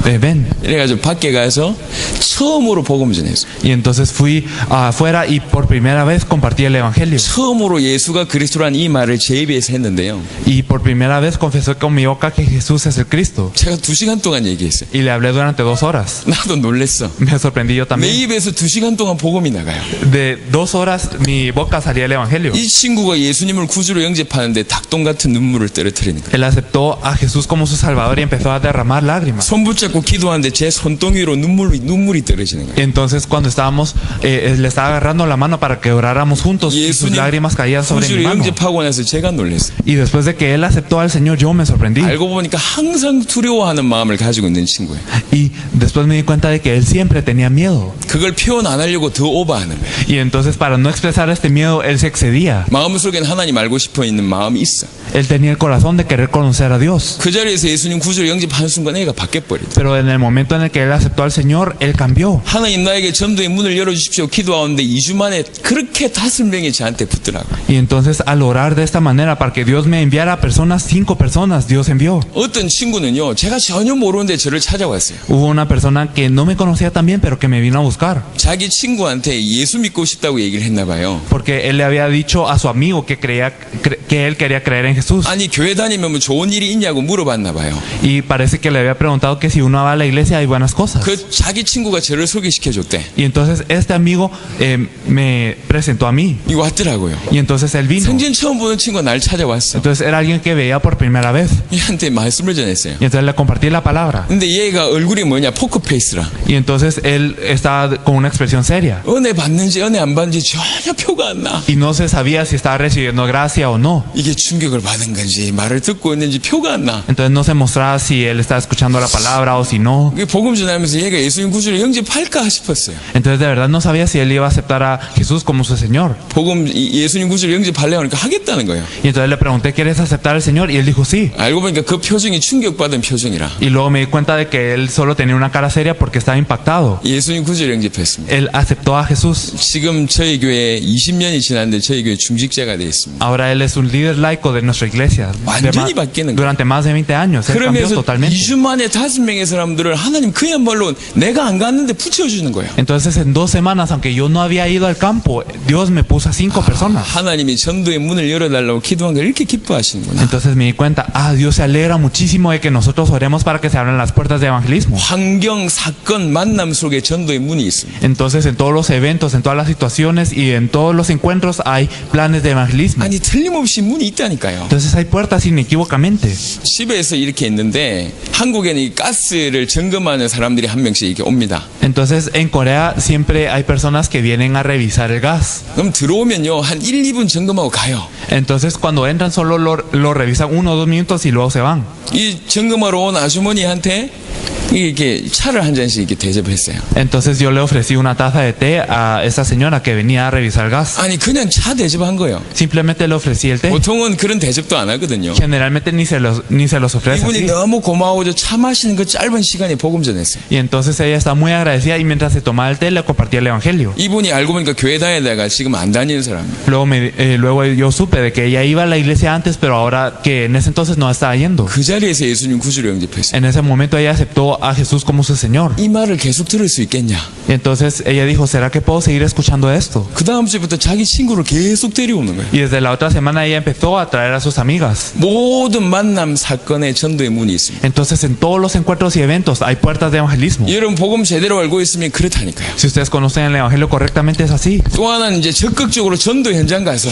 B: ven.
A: 이래가지고 밖에 가서 처음으로 복음 전했어요.
B: Y entonces fui afuera y por primera vez compartí el evangelio.
A: 처음으로 예수가 그리스도라는 이 말을 제 입에서 했는데요.
B: Y por primera vez confesó con mi boca que Jesús es el Cristo.
A: 제가 2시간 동안 얘기했어요.
B: Y le hablé durante 2 horas.
A: 나도 놀랬어.
B: Me sorprendí yo
A: 내
B: también.
A: 입에서 2시간 동안 복음이 나가요.
B: De 2 horas mi boca salía el evangelio.
A: 이 친구가 예수님을 구주로 영접하는데 닭똥 같은 눈물을 떨어뜨리는 거예요.
B: Él aceptó a Jesús como su Salvador y empezó a derramar lágrimas.
A: 손 붙잡고 기도하는데 제 손동이로 눈물이 떨어지는 거예요.
B: Entonces cuando estábamos, le estaba agarrando la mano para que oráramos juntos y sus lágrimas caían sobre mi
A: 구주로
B: mano.
A: 영접하고 나서 제가 놀랐어요.
B: Y después de que él aceptó al Señor, yo me sorprendí.
A: 알고 보니까 항상 두려워하는 마음을 가지고 있는 친구예요.
B: Y después me di cuenta de que él siempre tenía miedo.
A: 그걸 표현 안 하려고 더 오버하는 거예요.
B: Y entonces, para no expresar este miedo, él se excedía.
A: 마음속에는 하나님 알고 싶어 있는 마음이 있어.
B: Él tenía el corazón de querer conocer a Dios.
A: 그 자리에서 예수님 구주로 영접하는 순간 애가 바뀌어버리더라고요.
B: Pero en el momento en el que él aceptó al Señor, él cambió.
A: 하나님 나에게 전도의 문을 열어주십시오 기도하는데 2주 만에 그렇게 5명이 저한테 붙더라고요.
B: Y entonces, al orar de esta manera para que Dios me enviara a personas, 5 personas Dios envió.
A: 어떤 친구는요, 제가 전혀 모르는데 저를 찾아왔어요.
B: Hubo una persona que no me conocía tan bien, pero que me vino a buscar.
A: 자기 친구한테 예수 믿고 싶다고 얘기를 했나 봐요.
B: Porque él le había dicho a su amigo que él quería creer en Jesús.
A: 아니 교회 다니면 뭐 좋은 일이 있냐고 물어봤나 봐요.
B: Y parece que le había preguntado que si uno va a la iglesia hay buenas cosas.
A: 그 자기 친구가 저를 소개시켜줬대.
B: Y entonces este amigo me presentó a mí.
A: 이거 왔더라고요.
B: Y entonces él vino.
A: 생전 처음 보는 친구가 날 찾아왔어.
B: Entonces era alguien que veía por primera vez.
A: 얘한테 말씀을 전했어요.
B: Y entonces le compartí la palabra.
A: 근데 얘가 얼굴이 뭐냐, 포커페이스라.
B: Y entonces él estaba con una expresión seria.
A: 은혜 받는지 은혜 안 받는지 전혀 표가 안 나.
B: Y no se sabía si estaba recibiendo gracia o no.
A: 이게 충격을 받은 건지 말을 듣고 있는지 표가 안 나.
B: Entonces no se mostraba si él estaba escuchando la palabra o si no.
A: 이게 복음 전하면서 얘가 예수님 구주로 영접할까 싶었어요.
B: Entonces de verdad no sabía si él iba a aceptar a Jesús como su Señor.
A: 복음 예수님 구주로 영접하려고 하니까 하겠다는 거예요.
B: Y entonces le pregunté, ¿quieres aceptar al Señor? Y él dijo sí.
A: 알고 보니까 그 표정이 충격받은 표정이라.
B: Y luego me di cuenta de que él solo tenía una cara seria porque estaba impactado.
A: 예수님 구주로 영접했습니다.
B: Él aceptó a Jesús.
A: 지금 저희 교회 20년이 지났는데 저희 교회 중직자가 되어 있습니다.
B: Ahora él es un líder laico de nuestra iglesia.
A: 완전히 바뀌는 거예요.
B: Durante más de 20 años. Él cambió
A: 그러면서
B: totalmente.
A: 2주 만에 5명의 사람들을 하나님 그야말로 내가 안 갔는데 붙여주는 거예요.
B: Entonces en 2 semanas, aunque yo no había ido al campo, Dios me puso a 5 personas.
A: 하나님이 전도의 문을 열어달라고 기도한 걸 이렇게 기뻐하시는구나.
B: Entonces me di cuenta, Dios se alegra muchísimo de que nosotros oremos para que se abran las puertas de evangelismo.
A: 환경, 사건, 만남 속에 전도의 문이 있습니다.
B: Entonces en todos los eventos, en todas las situaciones y en todos los encuentros hay planes de evangelismo.
A: 아니 틀림없이 문이 있다니까요.
B: Entonces hay puertas inequívocamente.
A: 집에서 이렇게 있는데 한국에는 이 가스를 점검하는 사람들이 한 명씩 이렇게 옵니다.
B: Entonces en Corea siempre hay personas que vienen a revisar el gas.
A: 그럼 들어오면요 한 1, 2분 점검하고 가요.
B: Entonces cuando entran solo lo revisan 1 o 2 minutos y luego se van.
A: 이 점검하러 온 아주머니한테 이렇게 차를 한 잔씩 이렇게 대접했어요.
B: Entonces yo le ofrecí una taza de té a esa señora que venía a revisar gas.
A: 아니 그냥 차 대접한 거예요.
B: Simplemente le ofrecí el té.
A: 보통은 그런 대접도 안 하거든요.
B: Generalmente ni se los ofrece
A: 이분이
B: así.
A: 너무 고마워져 차 마시는 그 짧은 시간에 복음 전했어요.
B: Y entonces ella está muy agradecida y mientras se tomaba el té le compartía el evangelio.
A: 이분이 알고 보니까 교회 다니다가 지금 안 다니는 사람이에요.
B: Luego yo supe de que ella iba a la iglesia antes, pero ahora que en ese entonces no estaba yendo.
A: 그 자리에서 예수님 구주로 영접했어요.
B: En ese momento ella aceptó a Jesús como su Señor.
A: 이 말을 계속 들을 수 있겠냐?
B: Y entonces ella dijo, ¿será que puedo seguir escuchando esto?
A: 그 다음 주부터 자기 친구를 계속 데려오는 거예요.
B: Y desde la otra semana ella empezó a traer a sus amigas.
A: 모든 만남 사건에 전도의 문이 있습니다.
B: Entonces en todos los encuentros y eventos hay puertas de evangelismo.
A: 여러분 복음 제대로 알고 있으면 그렇다니까요.
B: Si ustedes conocen el evangelio correctamente es así.
A: 또 하나는 이제 적극적으로 전도 현장 가서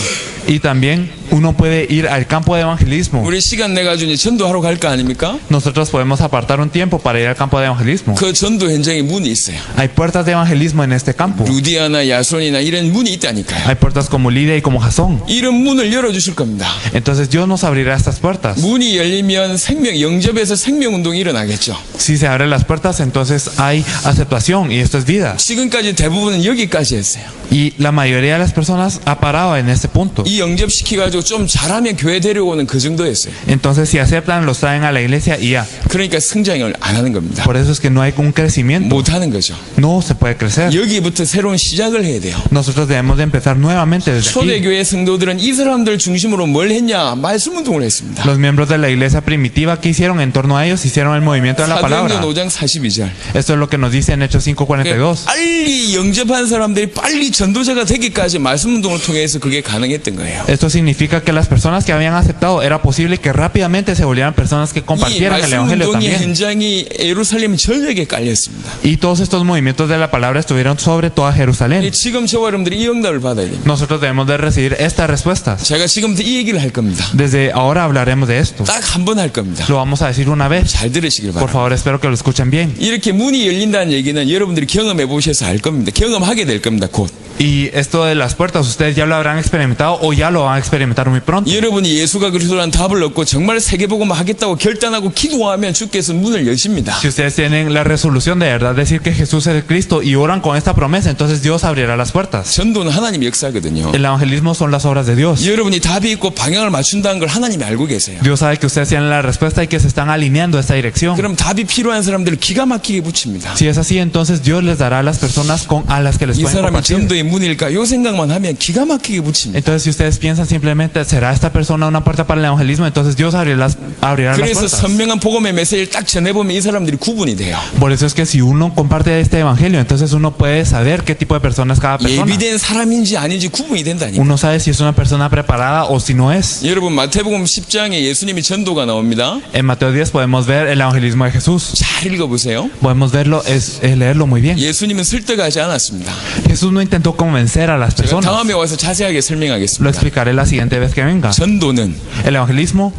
B: Y también uno puede ir al campo de evangelismo.
A: 우리 시간 내 가지고 이제 전도하러 갈 거 아닙니까?
B: Nosotros podemos apartar un tiempo para ir al campo de evangelismo.
A: 그 전도 현장에 문이 있어요.
B: Hay puertas de evangelismo en este campo.
A: 루디아나 야손이나 이런 문이 있다니까요.
B: Hay puertas como Lidia y como Jasón.
A: 이런 문을 열어주실 겁니다.
B: Entonces Dios nos abrirá estas puertas.
A: 문이 열리면 생명 영접에서 생명운동이 일어나겠죠.
B: Si se abren las puertas, entonces hay aceptación y esto es vida.
A: 지금까지 대부분은 여기까지 했어요.
B: Y la mayoría de las personas ha parado en este punto.
A: 이 영접시켜가지고 좀 잘하면 교회 데려오는 그 정도였어요.
B: Entonces si aceptan, los traen a la iglesia y ya.
A: 그러니까 성장을 안 하는 겁니다.
B: Por eso es que no hay un crecimiento.
A: 못 하는 거죠.
B: No se puede crecer.
A: 여기부터 새로운 시작을 해야 돼요.
B: Nosotros debemos de empezar nuevamente desde aquí.
A: 초대교회 성도들은 이 사람들 중심으로 뭘 했냐? 말씀 운동을 했습니다.
B: Los miembros de la iglesia primitiva, ¿qué hicieron en torno a ellos? Hicieron el movimiento de la palabra.
A: 사도행전 5장 42절.
B: Esto es lo que nos dice en Hechos 5:42.
A: 빨리 영접한 사람들이 빨리 전도자가 되기까지 말씀 운동을 통해서 그게 가능했던 거예요.
B: Esto significa que las personas que habían aceptado era posible que rápidamente se volvieran personas que
A: 이
B: compartieran el
A: 말씀
B: evangelio
A: 운동의
B: también.
A: 현장이 예루살렘 전역에 깔렸습니다.
B: Y todos estos movimientos de la palabra estuvieron sobre toda Jerusalén.
A: 지금 저와 여러분들이 이 응답을 받아야 됩니다.
B: Nosotros debemos de recibir estas respuestas.
A: 제가 지금부터 이 얘기를 할 겁니다.
B: Desde ahora hablaremos de esto.
A: 딱 한 번 할 겁니다.
B: Lo vamos a decir una vez.
A: 잘 들으시길
B: Por
A: 바랍니다.
B: favor, espero que lo escuchen bien.
A: 이렇게 문이 열린다는 얘기는 여러분들이 경험해 보셔서 알 겁니다. 경험하게 될 겁니다. 곧.
B: Y esto de las puertas, ustedes ya lo habrán experimentado o ya lo van a experimentar muy pronto.
A: 여러분이 예수가 그리스도라는 답을 얻고 정말 세계복음 하겠다고 결단하고 기도하면 주께서 문을 여십니다.
B: Si ustedes tienen la resolución de verdad decir que Jesús es el Cristo y oran con esta promesa, entonces Dios abrirá las puertas.
A: 전도는 하나님의 역사거든요.
B: El evangelismo son las obras de Dios.
A: 여러분이 답이 있고 방향을 맞춘다는 걸 하나님이 알고 계세요.
B: Dios sabe que ustedes tienen la respuesta y que se están alineando a esta dirección.
A: 그럼 답이 필요한 사람들을 기가 막히게 붙입니다.
B: Si es así, entonces Dios les dará a las personas a las que les
A: 이
B: pueden
A: 사람이
B: compartir.
A: 전도의 문일까? 요 생각만 하면 기가 막히게 붙입니다.
B: Entonces, si ustedes piensan simplemente, ¿será esta persona una puerta para el evangelismo? Entonces Dios abrirá las
A: 그래서
B: puertas.
A: 선명한 복음의 메시지를 딱 전해보면 이 사람들이 구분이 돼요.
B: Por eso es que si uno comparte este evangelio, entonces uno puede saber qué tipo de persona es cada persona.
A: 예비된 사람인지 아닌지 구분이 된다니까.
B: Uno sabe si es una persona preparada o si no es.
A: 여러분 마태복음 10장에 예수님이 전도가 나옵니다.
B: En Mateo 10 podemos ver el evangelismo de Jesús.
A: 잘 읽어보세요.
B: Podemos verlo, leerlo muy bien.
A: 예수님은 설득하지 않았습니다.
B: Jesús no intentó convencer a las
A: 제가
B: personas.
A: 다음에 와서 자세하게
B: Lo
A: 설명하겠습니다.
B: explicaré la siguiente vez que venga.
A: 전도는
B: El evangelismo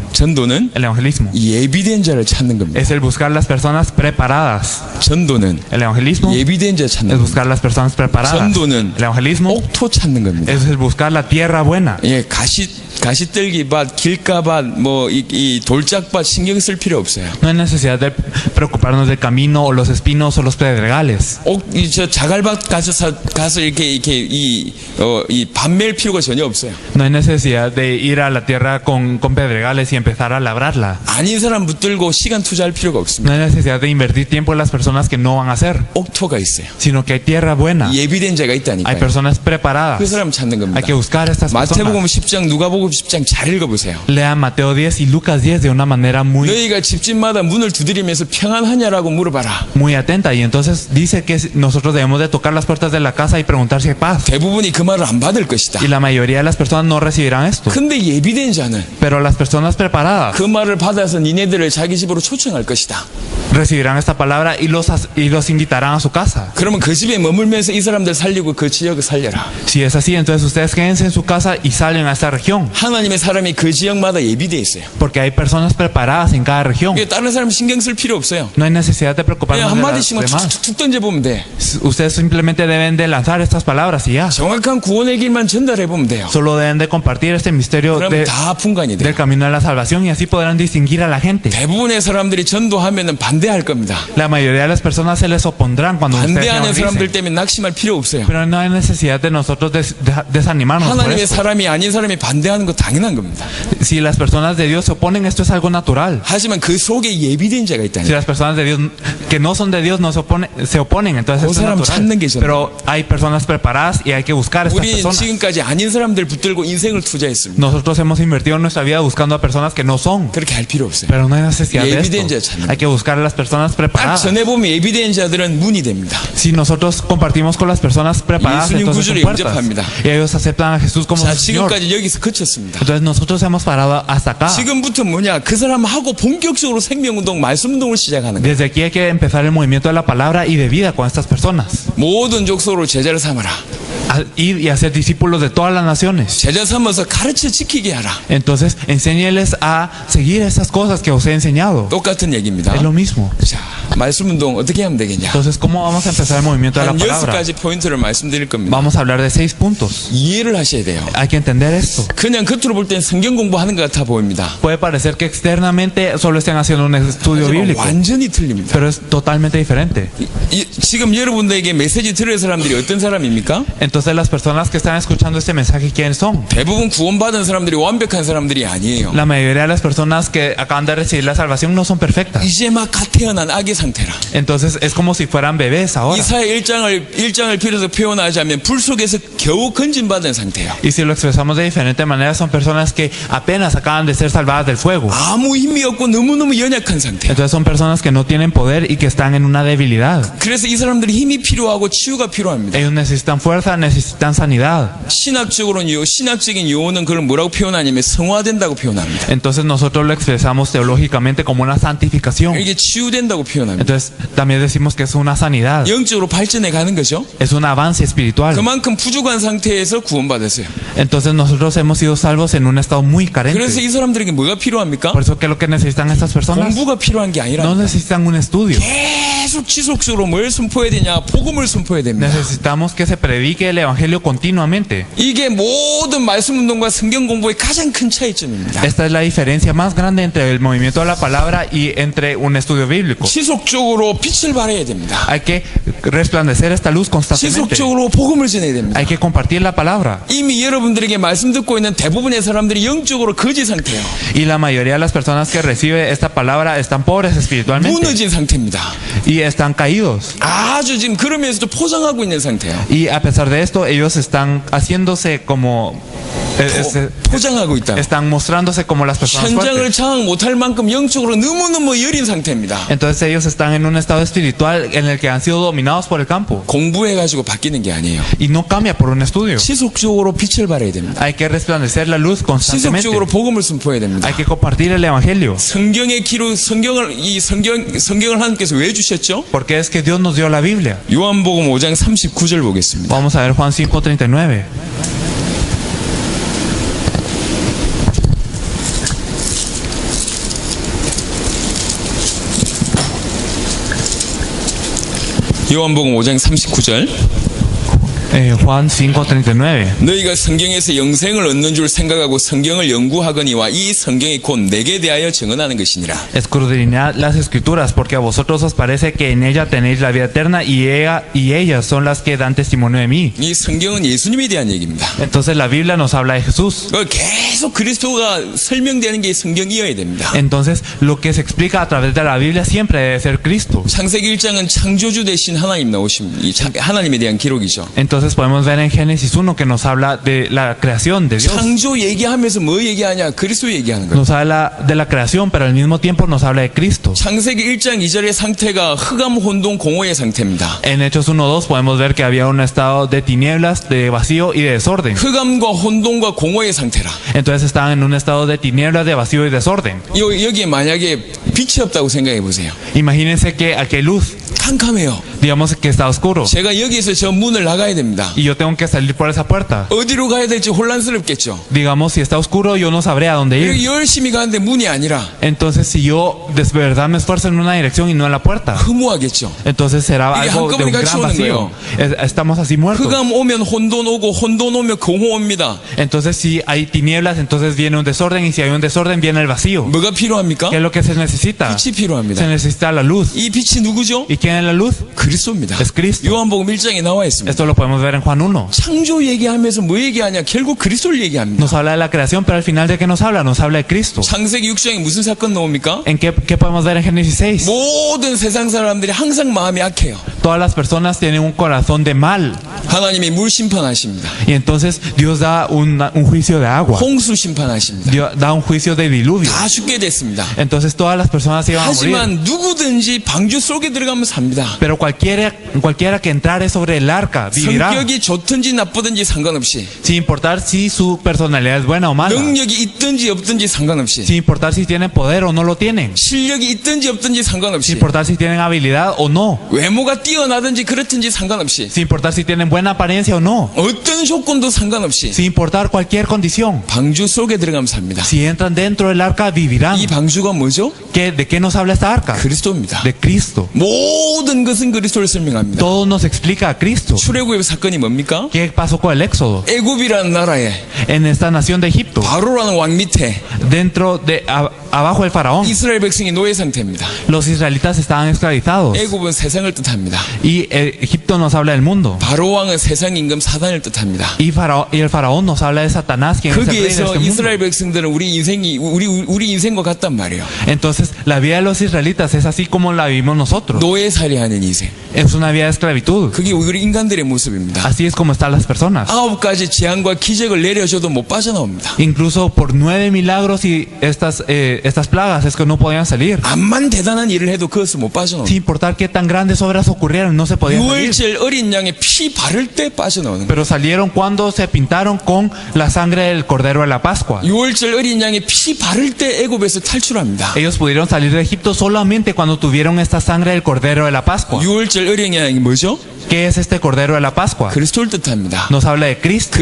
A: 예비된 자를 찾는 겁니다.
B: es el buscar las personas preparadas.
A: 전도는
B: El evangelismo
A: 예비된 자 찾는
B: es
A: 겁니다.
B: buscar las personas preparadas.
A: 전도는
B: El evangelismo
A: 옥토 찾는 겁니다.
B: es el buscar la tierra buena.
A: 예, 가시떨기밭, 길가밭, 이 돌짝밭 신경 쓸 필요 없어요.
B: No hay necesidad de preocuparnos del camino o los espinos o los pedregales.
A: 저 자갈밭 가서 이렇게 이 반매일 필요가 전혀 없어요.
B: No hay necesidad de ir a la tierra con pedregales y empezar a labrarla.
A: 아닌 사람 붙들고 시간 투자할 필요가 없습니다.
B: No hay necesidad de invertir tiempo en las personas que no van a hacer,
A: 옥토가 있어요.
B: sino que hay tierra buena.
A: 예비된 자가
B: Hay
A: 있다니까요.
B: personas preparadas.
A: 그 사람 찾는 겁니다.
B: Hay que buscar estas
A: 마태복음
B: personas.
A: 10장, 누가복음 10장 잘 읽어보세요.
B: Lean Mateo 10 y Lucas 10 de una manera
A: 너희가 집집마다 문을 두드리면서 평안하냐라고 물어봐라.
B: muy atenta. Y entonces dice que nosotros debemos de tocar las puertas de la casa y preguntar si hay paz.
A: 대부분이 그 말을 안 받을 것이다.
B: Y la mayoría de las personas no recibirán esto.
A: 근데 예비된 자는
B: Pero las personas preparadas
A: 그 말을 받아서 니네들을 자기 집으로 초청할 것이다.
B: recibirán esta palabra y los invitarán a su casa.
A: 그러면 그 집에 머물면서 이 사람들 살리고 그 지역을 살려라.
B: Si es así, entonces ustedes quédense en su casa y salen a esta región.
A: 하나님의 사람이 그 지역마다 예비돼 있어요.
B: Porque hay personas preparadas en cada región.
A: 이게 다른 사람 신경 쓸 필요 없어요.
B: No hay necesidad de
A: 그냥
B: preocuparnos de las
A: 한마디씩만
B: demás.
A: 툭툭툭 던져보면 돼.
B: Ustedes simplemente deben de lanzar estas palabras. palabras y ya.
A: 정확한 구원의 길만 전달해 보면 돼요.
B: Solo deben de compartir este misterio
A: 그럼 다 분간이 돼요.
B: del camino de la salvación y así podrán distinguir a la gente.
A: 대부분의 사람들이 전도하면은 반대할 겁니다.
B: La mayoría de las personas se les opondrán cuando ustedes
A: 반대하는 사람들
B: evangelicen.
A: 때문에 낙심할 필요 없어요.
B: Pero no hay necesidad de nosotros desanimarnos por
A: 하나님의
B: esto.
A: 사람이 아닌 사람이 반대하는 거 당연한 겁니다.
B: Si las personas de Dios se oponen, esto es algo natural.
A: 하지만 그 속에 예비된 자가
B: Si
A: 있다니.
B: las personas de Dios que no son de Dios no se oponen, entonces
A: 그
B: esto es
A: 사람 찾는 게
B: natural. Pero hay personas preparadas y hay que buscar a estas
A: 우리는
B: personas.
A: 지금까지 아닌 사람들 붙들고 인생을 투자했습니다.
B: Nosotros hemos invertido nuestra vida buscando a personas que no son.
A: 그렇게 할 필요 없어요.
B: Pero no hay necesidad de
A: 예비된 자
B: esto.
A: 찾는
B: Hay que buscar a las personas
A: 딱
B: preparadas.
A: 전해보면 예비된 자들은 문이 됩니다.
B: Si nosotros compartimos con las personas preparadas,
A: 예수님
B: entonces son
A: 구주를
B: puertas.
A: 영접합니다.
B: Y ellos aceptan a Jesús como
A: 자,
B: su Señor.
A: 지금까지 여기서 그쳤습니다.
B: Entonces nosotros hemos parado hasta acá.
A: 지금부터 뭐냐? 그 사람하고 본격적으로 생명운동, 말씀운동을 시작하는 거예요.
B: Desde aquí hay que empezar el movimiento de la palabra y de vida con estas personas.
A: 모든 족속으로 제자를 삼아라.
B: Ir y hacer discípulos de todas las naciones.
A: 제자 삼아서 가르쳐 지키게 하라.
B: Entonces, enséñeles a seguir esas cosas que os he enseñado.
A: 똑같은 얘기입니다.
B: Es lo mismo.
A: 자, 말씀운동 어떻게 하면 되겠냐?
B: Entonces, ¿cómo vamos a empezar el movimiento de la
A: 한
B: palabra?
A: 6가지 포인트를 말씀드릴 겁니다.
B: Vamos a hablar de 6 puntos.
A: 이해를 하셔야 돼요.
B: Hay que entender esto.
A: 그냥 겉으로 볼 땐 성경 공부하는 것 같아 보입니다.
B: Puede parecer que externamente solo estén haciendo un estudio
A: 하지만
B: bíblico,
A: 완전히 틀립니다.
B: pero es totalmente diferente.
A: 지금 여러분들에게 메시지 들을 사람들이 어떤 사람입니까?
B: Entonces, las personas que están escuchando este mensaje, ¿quiénes son?
A: 대부분 구원받은 사람들이 완벽한 사람들이 아니에요.
B: La mayoría de las personas que acaban de recibir la salvación no son perfectas.
A: 이제 막 갓 태어난 아기 상태라.
B: Entonces, es como si fueran bebés ahora.
A: 이사야 1장을 빌어서 표현하자면 불 속에서 겨우 건진받은 상태예요.
B: Y si lo expresamos de diferente manera, son personas que apenas acaban de ser salvadas del fuego.
A: 아무 힘이 없고 너무너무 연약한 상태.
B: Entonces son personas que no tienen poder y que están en una debilidad.
A: 그래서 이 사람들이 힘이 필요하고 치유가 필요합니다.
B: Ellos necesitan fuerza, necesitan sanidad.
A: 신학적인 요원은 그걸 뭐라고 표현하냐면 성화된다고 표현합니다.
B: Entonces nosotros lo expresamos teológicamente como una santificación.
A: 이게 치유된다고 표현합니다.
B: Entonces también decimos que es una sanidad.
A: 영적으로 발전해 가는 거죠.
B: Es un avance espiritual.
A: 그만큼 부족한 상태에서 구원받았어요.
B: Entonces nosotros hemos sido salvos en un estado muy carente.
A: 그래서 이 사람들에게 뭐가 필요합니까?
B: Por eso, ¿qué es lo que necesitan estas personas?
A: 공부가 필요한 게 아니라
B: No necesitan un estudio.
A: 계속 지속적으로 뭘 선포해야 되냐? 복음을 선포해야 됩니다.
B: Necesitamos que se predique el evangelio continuamente.
A: 이게 모든 말씀 운동과 성경 공부의 가장 큰 차이점입니다.
B: Esta es la diferencia más grande entre el movimiento de la palabra y entre un estudio bíblico.
A: 지속적으로 빛을 발해야 됩니다.
B: Hay que resplandecer esta luz constantemente.
A: 지속적으로 복음을 전해야 됩니다.
B: Hay que compartir la palabra.
A: 이미 여러분들에게 말씀 듣고 있는 대부분의 사람들이 영적으로 거지 상태예요.
B: Y la mayoría de las personas que reciben esta palabra están pobres espiritualmente
A: 무너진 상태입니다.
B: y están caídos.
A: 아주 지금 그러면서도 포장하고 있는 상태예요.
B: Y a pesar de esto, ellos están haciéndose como
A: 포장하고 있다.
B: están mostrándose como las personas
A: 현장을
B: fuertes.
A: 장악 못할 만큼 영적으로 너무너무 여린 상태입니다.
B: Entonces ellos están en un estado espiritual en el que han sido dominados por el campo.
A: 공부해가지고 바뀌는 게 아니에요.
B: Y no cambia por un estudio.
A: 지속적으로 빛을 발해야 됩니다.
B: Hay que resplandecer la luz constantemente.
A: 지속적으로 복음을 선포해야 됩니다.
B: Hay que compartir el evangelio.
A: 성경의 기록, 성경을 하나님께서 왜 주셨죠?
B: Porque es que Dios nos dio la Biblia.
A: 요한복음 5장 39절 보겠습니다.
B: Vamos a ver Juan 5:39.
A: 요한복음 5장 39절.
B: Juan 5:39.
A: 너희가 성경에서 영생을 얻는 줄 생각하고 성경을 연구하거니와 이 성경이 곧 내게 대하여 증언하는 것이니라.
B: Escudriñad las escrituras, porque a vosotros os parece que en ella tenéis la vida eterna y ellas son las que dan testimonio de mí.
A: 이 성경은 예수님에 대한 얘기입니다.
B: Entonces la Biblia nos habla de Jesús.
A: 계속 그리스도가 설명되는 게 성경이어야 됩니다.
B: Entonces lo que se explica a través de la Biblia siempre debe ser Cristo.
A: 창세기 1장은 창조주 대신 하나님 나오신 하나님에 대한 기록이죠.
B: Entonces podemos ver en Génesis 1 que nos habla de la creación de Dios.
A: 창조 얘기하면서 뭐 얘기하냐? 그리스도 얘기하는 거예요.
B: Nos habla de la creación, pero al mismo tiempo nos habla de Cristo.
A: 창세기 1장 2절의 상태가 흑암, 혼돈, 공허의 상태입니다.
B: En Hechos 1:2 podemos ver que había un estado de tinieblas, de vacío y de desorden.
A: 흑암과 혼돈과 공허의 상태라.
B: Entonces estaban en un estado de tinieblas, de vacío y desorden.
A: 여기에 만약에 빛이 없다고 생각해 보세요.
B: Imagínense que aquí hay luz.
A: 캄캄해요.
B: Digamos que está oscuro
A: 제가 여기서 저 문을 나가야 됩니다.
B: y yo tengo que salir por esa puerta.
A: 어디로 가야 될지 혼란스럽겠죠.
B: Digamos, si está oscuro, yo no sabré a dónde ir.
A: 그리고 열심히 가는데 문이 아니라
B: Entonces, si yo de verdad me esfuerzo en una dirección y no en la puerta,
A: 허무하겠죠.
B: entonces será
A: 이게
B: algo de un
A: 한꺼번에
B: gran
A: 같이 오는
B: vacío. Estamos así muertos.
A: 흑암 오면 혼돈 오고 혼돈 오면 공허 옵니다.
B: Entonces, si hay tinieblas, entonces viene un desorden, y si hay un desorden, viene el vacío.
A: 뭐가 필요합니까?
B: ¿Qué es lo que se necesita?
A: 빛이
B: Se
A: 필요합니다.
B: necesita la luz.
A: 이 빛이 누구죠?
B: ¿Y quién es la luz?
A: 그리스도입니다.
B: Es Cristo.
A: 요한복음 1장에 나와 있습니다.
B: Esto lo podemos ver en Juan 1.
A: 창조 얘기하면서 뭐 얘기하냐? 결국 그리스도를 얘기합니다.
B: Nos habla de la creación, pero al final, ¿de qué nos habla? Nos habla de Cristo.
A: 창세기 6장에 무슨 사건 나옵니까?
B: ¿En qué podemos ver en Génesis 6?
A: 모든 세상 사람들이 항상 마음이 악해요.
B: Todas las personas tienen un corazón de mal.
A: 하나님이 물 심판하십니다.
B: Y entonces Dios da un juicio de agua.
A: 홍수 심판하십니다.
B: Dios da un juicio de diluvio.
A: 다 죽게 됐습니다.
B: Entonces todas las personas iban a morir.
A: 하지만 누구든지 방주 속에 들어가면 삽니다.
B: Pero cualquiera que entrare sobre el arca vivirá.
A: 성격이 좋든지 나쁘든지 상관없이,
B: Sin importar si su personalidad es buena o mala.
A: 능력이 있든지 없든지 상관없이,
B: Sin importar si tienen poder o no lo tienen.
A: 실력이 있든지 없든지
B: Sin
A: 상관없이,
B: importar si tienen habilidad o no.
A: 외모가 뛰어나든지 그렇든지 상관없이,
B: Sin importar si tienen buena apariencia o no.
A: 어떤 조건도 상관없이
B: Sin importar cualquier condición.
A: 방주 속에 들어가면 삽니다.
B: Si entran dentro del arca vivirán.
A: 이 방주가 뭐죠?
B: ¿De qué nos habla esta arca?
A: 그리스도입니다.
B: De Cristo.
A: 모든 것은 그리스도를 설명합니다.
B: Todo nos explica a Cristo.
A: 출애굽의 사건이 뭡니까?
B: ¿Qué pasó con el Éxodo?
A: 애굽이라는 나라에
B: En esta nación de Egipto,
A: 바로라는 왕 밑에
B: dentro de abajo del faraón,
A: 이스라엘 백성이 노예 상태입니다.
B: los israelitas estaban esclavizados.
A: 애굽은 세상을 뜻합니다.
B: Y Egipto nos habla del mundo.
A: 바로 왕은 세상 임금 사단을 뜻합니다.
B: Y el faraón nos habla de Satanás, quien es el rey de
A: 거기에서
B: este mundo.
A: 이스라엘 백성들은 우리 인생과 같단 말이에요.
B: Entonces, la vida de los israelitas es así como la vivimos nosotros.
A: 노예살이하는 인생.
B: Es una vida de esclavitud.
A: 그게 우리 인간들의 모습입니다.
B: Así es como están las personas.
A: 9가지 재앙과 기적을 내려줘도 못 빠져나옵니다.
B: Incluso por 9 milagros y estas plagas es que no podían salir.
A: 암만 대단한 일을 해도 그것을 못 빠져나옵니다.
B: Sin importar qué tan grandes obras ocurrieran, no se podían salir.
A: 6월절 어린 양의 피 바를 때 빠져나오는 거예요.
B: Pero salieron cuando se pintaron con la sangre del Cordero de la Pascua.
A: 6월절 어린 양의 피 바를 때 애굽에서 탈출합니다.
B: Ellos pudieron salir de Egipto solamente cuando tuvieron esta sangre del Cordero de la Pascua.
A: 6월절 어린 양이 뭐죠?
B: ¿Qué es este Cordero de la Pascua?
A: 그리스도를 뜻합니다.
B: Nos habla de Cristo.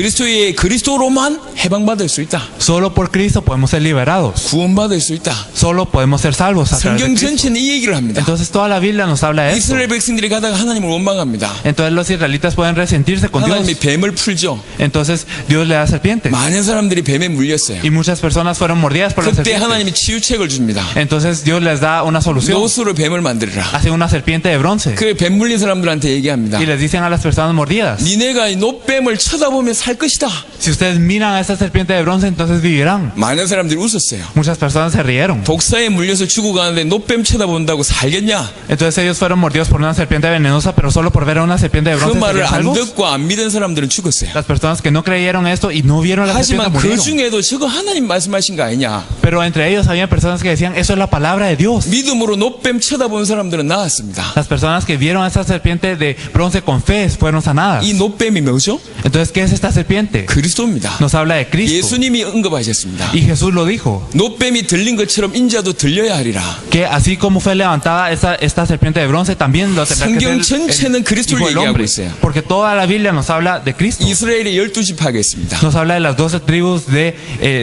A: 그리스도로만 해방받을 수 있다.
B: Solo por Cristo podemos ser liberados.
A: 구원받을 수 있다.
B: Solo podemos ser salvos a través de
A: 성경
B: Cristo.
A: 전체는 이 얘기를 합니다.
B: Entonces toda la Biblia nos habla de esto.
A: 이스라엘 백성들이 가다가 하나님을 원망합니다.
B: Entonces los israelitas pueden resentirse con Dios.
A: 하나님이 뱀을 풀죠.
B: Entonces Dios le da serpientes.
A: 많은 사람들이 뱀에 물렸어요.
B: Y muchas personas fueron mordidas por las
A: 그때
B: serpientes.
A: 하나님이 치유책을 줍니다.
B: Entonces Dios les da una solución.
A: 노수로 뱀을 만들어라.
B: Hace una serpiente de bronce.
A: 그 뱀 물린 사람들한테 얘기합니다.
B: Y les dicen a las personas mordidas:
A: 니네가 이 노뱀을 쳐다보면 살 것이다.
B: si ustedes miran a esta serpiente de bronce, entonces vivirán.
A: 많은 사람들이 웃었어요.
B: Muchas personas se rieron.
A: 독사에 물려서 죽어가는데 노뱀 쳐다본다고 살겠냐?
B: Entonces ellos fueron mordidos por una serpiente venenosa, pero solo por ver a una serpiente de
A: 그
B: bronce
A: 말을
B: serían
A: 안
B: salvos.
A: 듣고 안 믿은 사람들은 죽었어요.
B: Las personas que no creyeron esto y no vieron la serpiente
A: 하지만 그
B: murieron.
A: 중에도 저거 하나님 말씀하신 거 아니냐?
B: Pero entre ellos había personas que decían: eso es la palabra de Dios.
A: 믿음으로 노뱀 쳐다본 사람들은 나았습니다.
B: Las personas que vieron a esta serpiente de bronce con fe fueron sanadas.
A: 이 노뱀이 뭐죠?
B: Entonces, ¿qué es esta serpiente?
A: 그리스도입니다.
B: Nos habla de Cristo.
A: 예수님이 언급하셨습니다.
B: Y Jesús lo dijo,
A: 노뱀이 들린 것처럼 인자도 들려야 하리라.
B: que así como fue levantada esta serpiente de bronce, también lo tendrá que
A: 성경
B: ser
A: 전체는
B: el
A: 그리스도를
B: Hijo del
A: 얘기하고
B: Hombre.
A: 있어요.
B: Porque toda la Biblia nos habla de Cristo.
A: 이스라엘의 12지파가 있습니다.
B: Nos habla de las 12 tribus de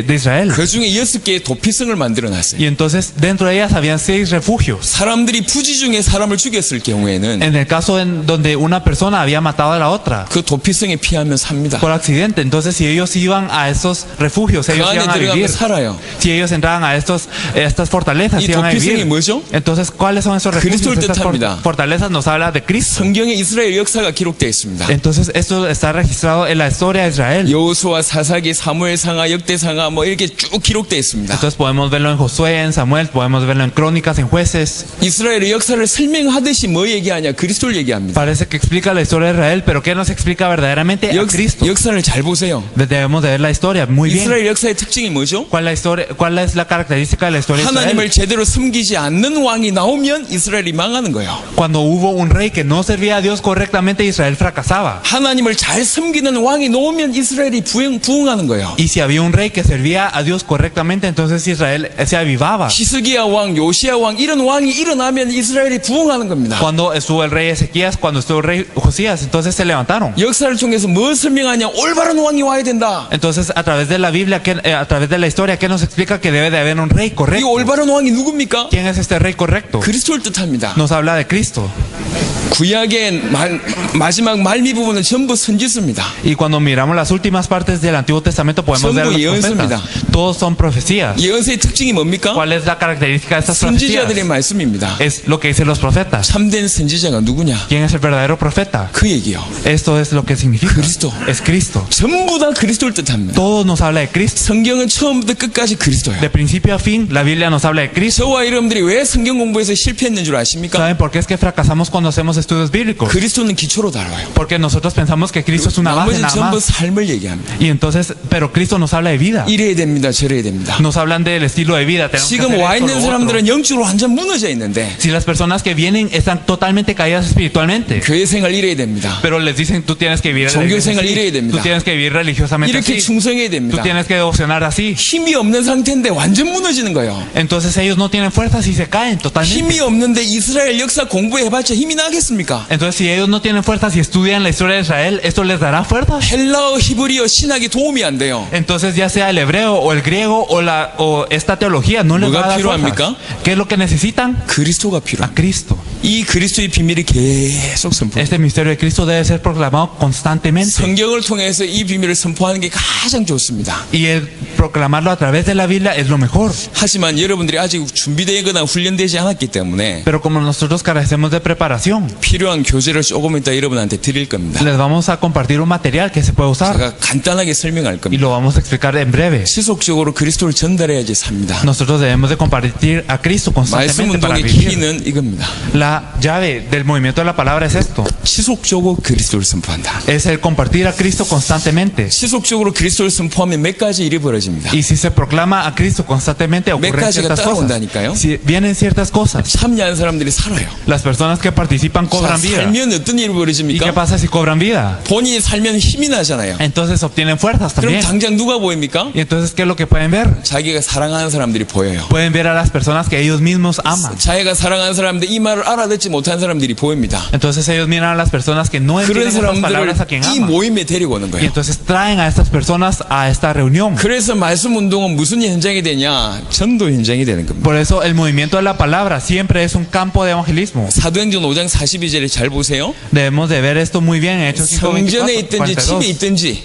B: Israel.
A: 그 중에 6개의 도피성을 만들어놨어요.
B: Y entonces dentro de ellas habían 6 refugios.
A: 사람들이 부지 중에 사람을 죽였을 경우에는
B: En el caso en donde una persona había matado a la otra
A: 그 도피성에 피하면 삽니다.
B: por accidente, entonces si ellos iban a esos refugios,
A: 그
B: ellos
A: 안에
B: iban a
A: 들어가면
B: vivir.
A: 살아요.
B: Si ellos entraban a estas fortalezas,
A: 이
B: iban a
A: 도피성이
B: vivir.
A: 뭐죠?
B: Entonces, ¿cuáles son esos refugios?
A: 그리스도를
B: Estas
A: 뜻합니다.
B: fortalezas nos habla de Cristo.
A: 성경에 이스라엘 역사가 기록되어 있습니다.
B: Entonces, esto está registrado en la historia de Israel.
A: 여호수아, 사사기, 사무엘상하, 역대상하 뭐 이렇게 쭉 기록되어 있습니다.
B: Entonces, podemos verlo en Josué, en Samuel, podemos verlo en Crónicas, en Jueces.
A: 이스라엘의 역사를 설명하듯이 뭐 얘기하냐? 그리스도를 얘기합니다.
B: Parece que explica la historia de Israel, pero ¿qué nos explica verdaderamente a Cristo?
A: 역사를 잘 보세요.
B: Debemos de ver la historia muy bien.
A: 이스라엘 역사의 특징이 뭐죠?
B: ¿Cuál es la característica de la historia de Israel?
A: 하나님을 제대로 섬기지 않는 왕이 나오면 이스라엘이 망하는 거예요.
B: Cuando hubo un rey que no servía a Dios correctamente, Israel fracasaba.
A: 하나님을 잘 섬기는 왕이 나오면 이스라엘이 부흥하는 거예요.
B: Y si había un rey que servía a Dios correctamente, entonces Israel se avivaba.
A: 히스기야 왕, 요시야 왕 이런 왕이 일어나면 이스라엘이 부흥하는 겁니다.
B: Cuando estuvo estuvo el rey Ezequías, cuando estuvo el rey Josías. Entonces se levantaron.
A: 역사를 통해서 뭘 설명하냐? 올바른 왕이 와야 된다.
B: Entonces a través de la Biblia, a través de la historia, ¿qué nos explica? Que debe de haber un rey
A: 이
B: correcto.
A: 올바른 왕이 누굽니까?
B: ¿Quién es este rey correcto?
A: 그리스도를 뜻합니다.
B: Nos habla de Cristo.
A: 구약의 마지막 말미 부분은 전부 선지서입니다.
B: Y cuando miramos las últimas partes del Antiguo Testamento podemos ver
A: 전부
B: los
A: 예언서입니다.
B: profetas. Todos son profecías.
A: 예언서의 특징이 뭡니까?
B: ¿Cuál es la característica de estas
A: 선지자들의
B: profecías?
A: 말씀입니다.
B: Es lo que dicen los profetas.
A: 참된 선지자가 누구냐?
B: ¿Quién es el verdadero profeta?
A: 그 얘기요.
B: Esto es lo que significa.
A: Cristo.
B: Es Cristo.
A: 전부 다 그리스도를 뜻합니다.
B: Todo nos habla de Cristo.
A: 성경은 처음부터 끝까지 그리스도예요.
B: De principio a fin, la Biblia nos habla de Cristo.
A: 저와 여러분들이 왜 성경 공부에서 실패했는 줄 아십니까?
B: ¿Saben por qué es que fracasamos cuando hacemos estudios bíblicos?
A: 그리스도는 기초로 다뤄요.
B: Porque nosotros pensamos que Cristo es una base
A: 나머지는
B: nada
A: 전부
B: más.
A: 삶을 얘기합니다.
B: Y entonces, pero Cristo nos habla de vida.
A: 이래야 됩니다. 저래야 됩니다.
B: Nos hablan del estilo de vida. Tenemos que
A: 지금
B: hacer
A: 와
B: esto,
A: 있는
B: lo otro.
A: 사람들은 영적으로 완전 무너져 있는데
B: Si las personas que vienen están totalmente caídas espiritualmente,
A: 교회 생활 이래야 됩니다.
B: pero les dicen tú tienes que vivir en la
A: 종교
B: iglesia
A: 생활
B: así,
A: 이래야 됩니다.
B: tú tienes que vivir religiosamente
A: 이렇게
B: así,
A: 충성해야
B: tú
A: 됩니다.
B: tienes que devocionar así.
A: 힘이 없는 상태인데 완전 무너지는 거예요.
B: Entonces ellos no tienen fuerzas y se caen totalmente.
A: 힘이 없는데 이스라엘 역사 공부해봤자 힘이 나겠습니까?
B: Entonces si ellos no tienen fuerzas y estudian la historia de Israel, ¿esto les dará fuerzas?
A: 헬라어, 히브리어, 신학이 도움이 안 돼요.
B: Entonces ya sea el hebreo o el griego o esta teología no les va a dar
A: 필요합니까?
B: fuerzas. ¿Qué es lo que necesitan?
A: 그리스도가
B: A
A: 필요합니다.
B: Cristo.
A: 이 그리스도의 비밀이 계속 선포.
B: Este misterio de Cristo debe ser proclamado constantemente.
A: 성경을 통해서 이 비밀을 선포하는 게 가장 좋습니다.
B: Y el proclamarlo a través de la Biblia es lo mejor.
A: 하지만 여러분들이 아직 준비되거나 훈련되지 않았기 때문에
B: Pero como nosotros carecemos de preparación,
A: 필요한 교재를 조금 이따 여러분한테 드릴 겁니다.
B: les vamos a compartir un material que se puede usar
A: 제가 간단하게 설명할
B: y
A: 겁니다.
B: lo vamos a explicar en breve.
A: 지속적으로 그리스도를 전달해야지 삽니다.
B: Nosotros debemos de compartir a Cristo
A: 말씀
B: constantemente para
A: 운동의
B: vivir.
A: 키는 이겁니다.
B: La llave del movimiento de la palabra es esto.
A: 지속적으로 그리스도를 선포한다.
B: Es el compartir a Cristo constantemente.
A: 지속적으로 그리스도를 선포하면 몇 가지 일이 벌어집니다.
B: Y si se proclama a Cristo constantemente ocurren
A: 가지가
B: ciertas cosas.
A: 따라온다니까요.
B: Si vienen ciertas cosas.
A: 참여한 사람들이 살아요.
B: Las personas que participan
A: 자,
B: cobran vida.
A: 살면 어떤 일이
B: ¿Y qué
A: 벌어집니까?
B: pasa si cobran vida?
A: 본인이 살면 힘이 나잖아요.
B: Entonces obtienen fuerzas
A: 그럼
B: también.
A: 당장 누가 보입니까?
B: Y entonces, ¿qué es lo que pueden ver?
A: 자기가 사랑하는 사람들이 보여요.
B: Pueden ver a las personas que ellos mismos aman.
A: 자기가 사랑하는 사람들 이 말을 알아듣지 못한 사람들이 보입니다.
B: Entonces ellos miran a las personas que no
A: 그런
B: entienden esas palabras a quien
A: 사람들을 이
B: aman.
A: 모임에 데리고 오는
B: Y
A: 거예요.
B: entonces traen a estas personas a esta reunión.
A: 그래서 말씀 운동은 무슨 현장이 되냐? 전도 현장이 되는 겁니다.
B: Por eso el movimiento de la palabra siempre es un campo de evangelismo.
A: 사도행전 5장 42절에 잘 보세요.
B: Debemos de ver esto muy bien en Hechos
A: 성전에 있든지
B: 5:24,
A: 집에
B: 42.
A: 있든지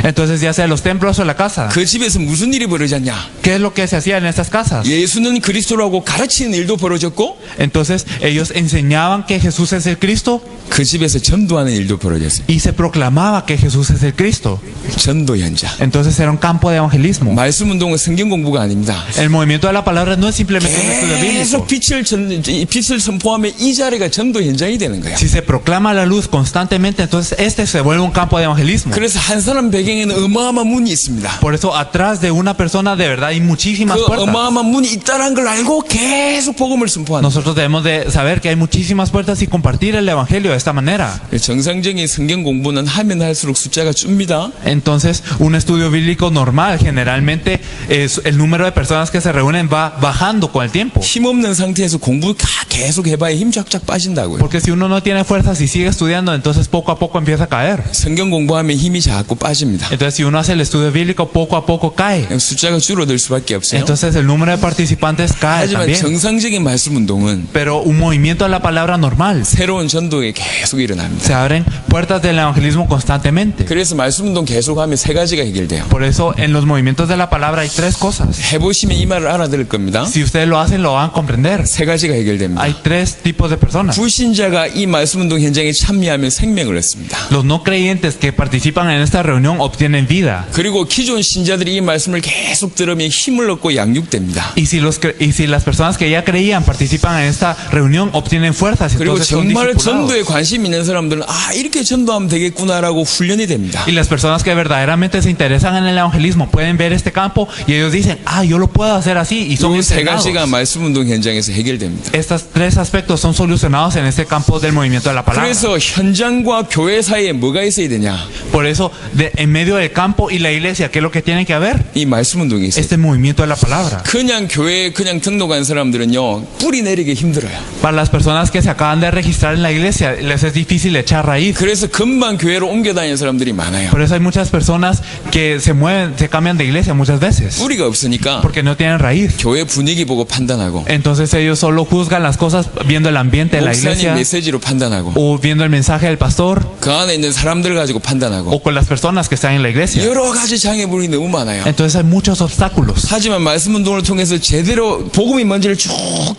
B: Entonces ya sea los templos o la casa.
A: 그 집에서 무슨 일이 벌어졌냐?
B: ¿Qué es lo que se hacía en estas casas?
A: 예수는 그리스도라고 가르치는 일도 벌어졌고
B: Entonces ellos enseñaban que Jesús es el Cristo
A: 그 집에서 전도하는 일도 벌어졌어요.
B: y se proclamaba que Jesús es el Cristo.
A: 전도 현장.
B: Entonces era un campo de evangelismo.
A: 말씀 운동은 성경 공부가 아닙니다.
B: El movimiento de la palabra no es simplemente un estudio
A: 계속
B: bíblico.
A: 빛을 선포하면 이 자리가 전도 현장이 되는 거예요.
B: Si se proclama la luz constantemente, entonces este se vuelve un campo de evangelismo.
A: 그래서 한 사람 배경에는 어마어마한 문이 있습니다.
B: Por eso atrás de una persona de verdad hay muchísimas
A: 그
B: puertas.
A: 어마어마한 문이 있다는 걸 알고 계속 복음을 선포하는
B: Nosotros debemos de saber que hay muchísimas puertas y compartir el evangelio de esta manera.
A: 거예요. 정상적인 성경 공부는 하면 할수록 숫자가 줍니다.
B: Entonces, un estudio bíblico normal, generalmente el número de personas que se reúnen va bajando con el tiempo.
A: 힘없는 상태에서 공부 계속 해봐야 힘 쫙쫙 빠진다고요.
B: Porque si uno no tiene fuerzas y sigue estudiando, entonces poco a poco empieza a caer.
A: 성경 공부하면 힘이 자꾸 빠집니다.
B: Entonces, si uno hace el estudio bíblico, poco a poco cae.
A: 숫자가 줄어들 수밖에 없어요.
B: Entonces, el número de participantes cae
A: 하지만
B: también.
A: 정상적인 말씀 운동은
B: Pero un movimiento de la palabra normal.
A: 새로운 전도에 계속 일어납니다.
B: Se abren puertas del evangelismo constantemente.
A: 그래서 말씀 운동 계속하면 세 가지가 해결돼요.
B: Por eso, en los movimientos de la palabra hay tres cosas.
A: 해보시면 이 말을 알아들을 겁니다.
B: Si ustedes lo hacen, lo van a comprender.
A: 세 가지가 해결됩니다.
B: Hay tres tipos de personas.
A: 불신자가 이 말씀 운동 현장에 참여하면 생명을 얻습니다.
B: Los no creyentes que participan en esta reunión obtienen vida.
A: 그리고 기존 신자들이 이 말씀을 계속 들으면 힘을 얻고 양육됩니다.
B: Y si las personas que ya creían participan en esta reunión obtienen fuerzas,
A: 그리고
B: entonces son
A: 정말
B: discipulados.
A: 전도에 관심 있는 사람들은 아 이렇게 전도하면 되겠구나라고 훈련이 됩니다.
B: Y las personas que verdaderamente se interesan en el evangelismo pueden ver este campo y ellos dicen, ah, yo lo puedo hacer así, y son
A: 이 세
B: entrenados.
A: 가지가 말씀 운동 현장에서 해결됩니다.
B: Estos tres aspectos son solucionados en este campo del movimiento de la palabra.
A: 그래서 현장과 교회 사이에 뭐가 있어야 되냐?
B: Por eso, en medio del campo y la iglesia, ¿qué es lo que tiene que haber?
A: 이 말씀 운동이 있어요.
B: Este movimiento de la palabra.
A: 그냥 교회에 그냥 등록한 사람들은요 뿌리 내리기 힘들어요.
B: Para las personas que se acaban de registrar en la iglesia, les es difícil echar raíz.
A: 그래서 금방 교회로 옮겨 다니는 사람들이 많아요.
B: Por eso hay muchas personas que se mueven, se cambian de iglesia muchas veces.
A: 뿌리가 없으니까
B: Porque no tienen raíz.
A: 교회 분위기 보고 판단하고
B: Entonces ellos solo juzgan las cosas viendo el ambiente de la
A: 목사님
B: iglesia
A: 메시지로 판단하고
B: o viendo el mensaje del pastor
A: 그 안에 있는 사람들 가지고 판단하고
B: o con las personas que están en la iglesia.
A: 여러 가지 장애물이 너무 많아요.
B: Entonces hay muchos obstáculos.
A: 하지만 말씀 운동을 통해서 제대로 복음이 뭔지를 쭉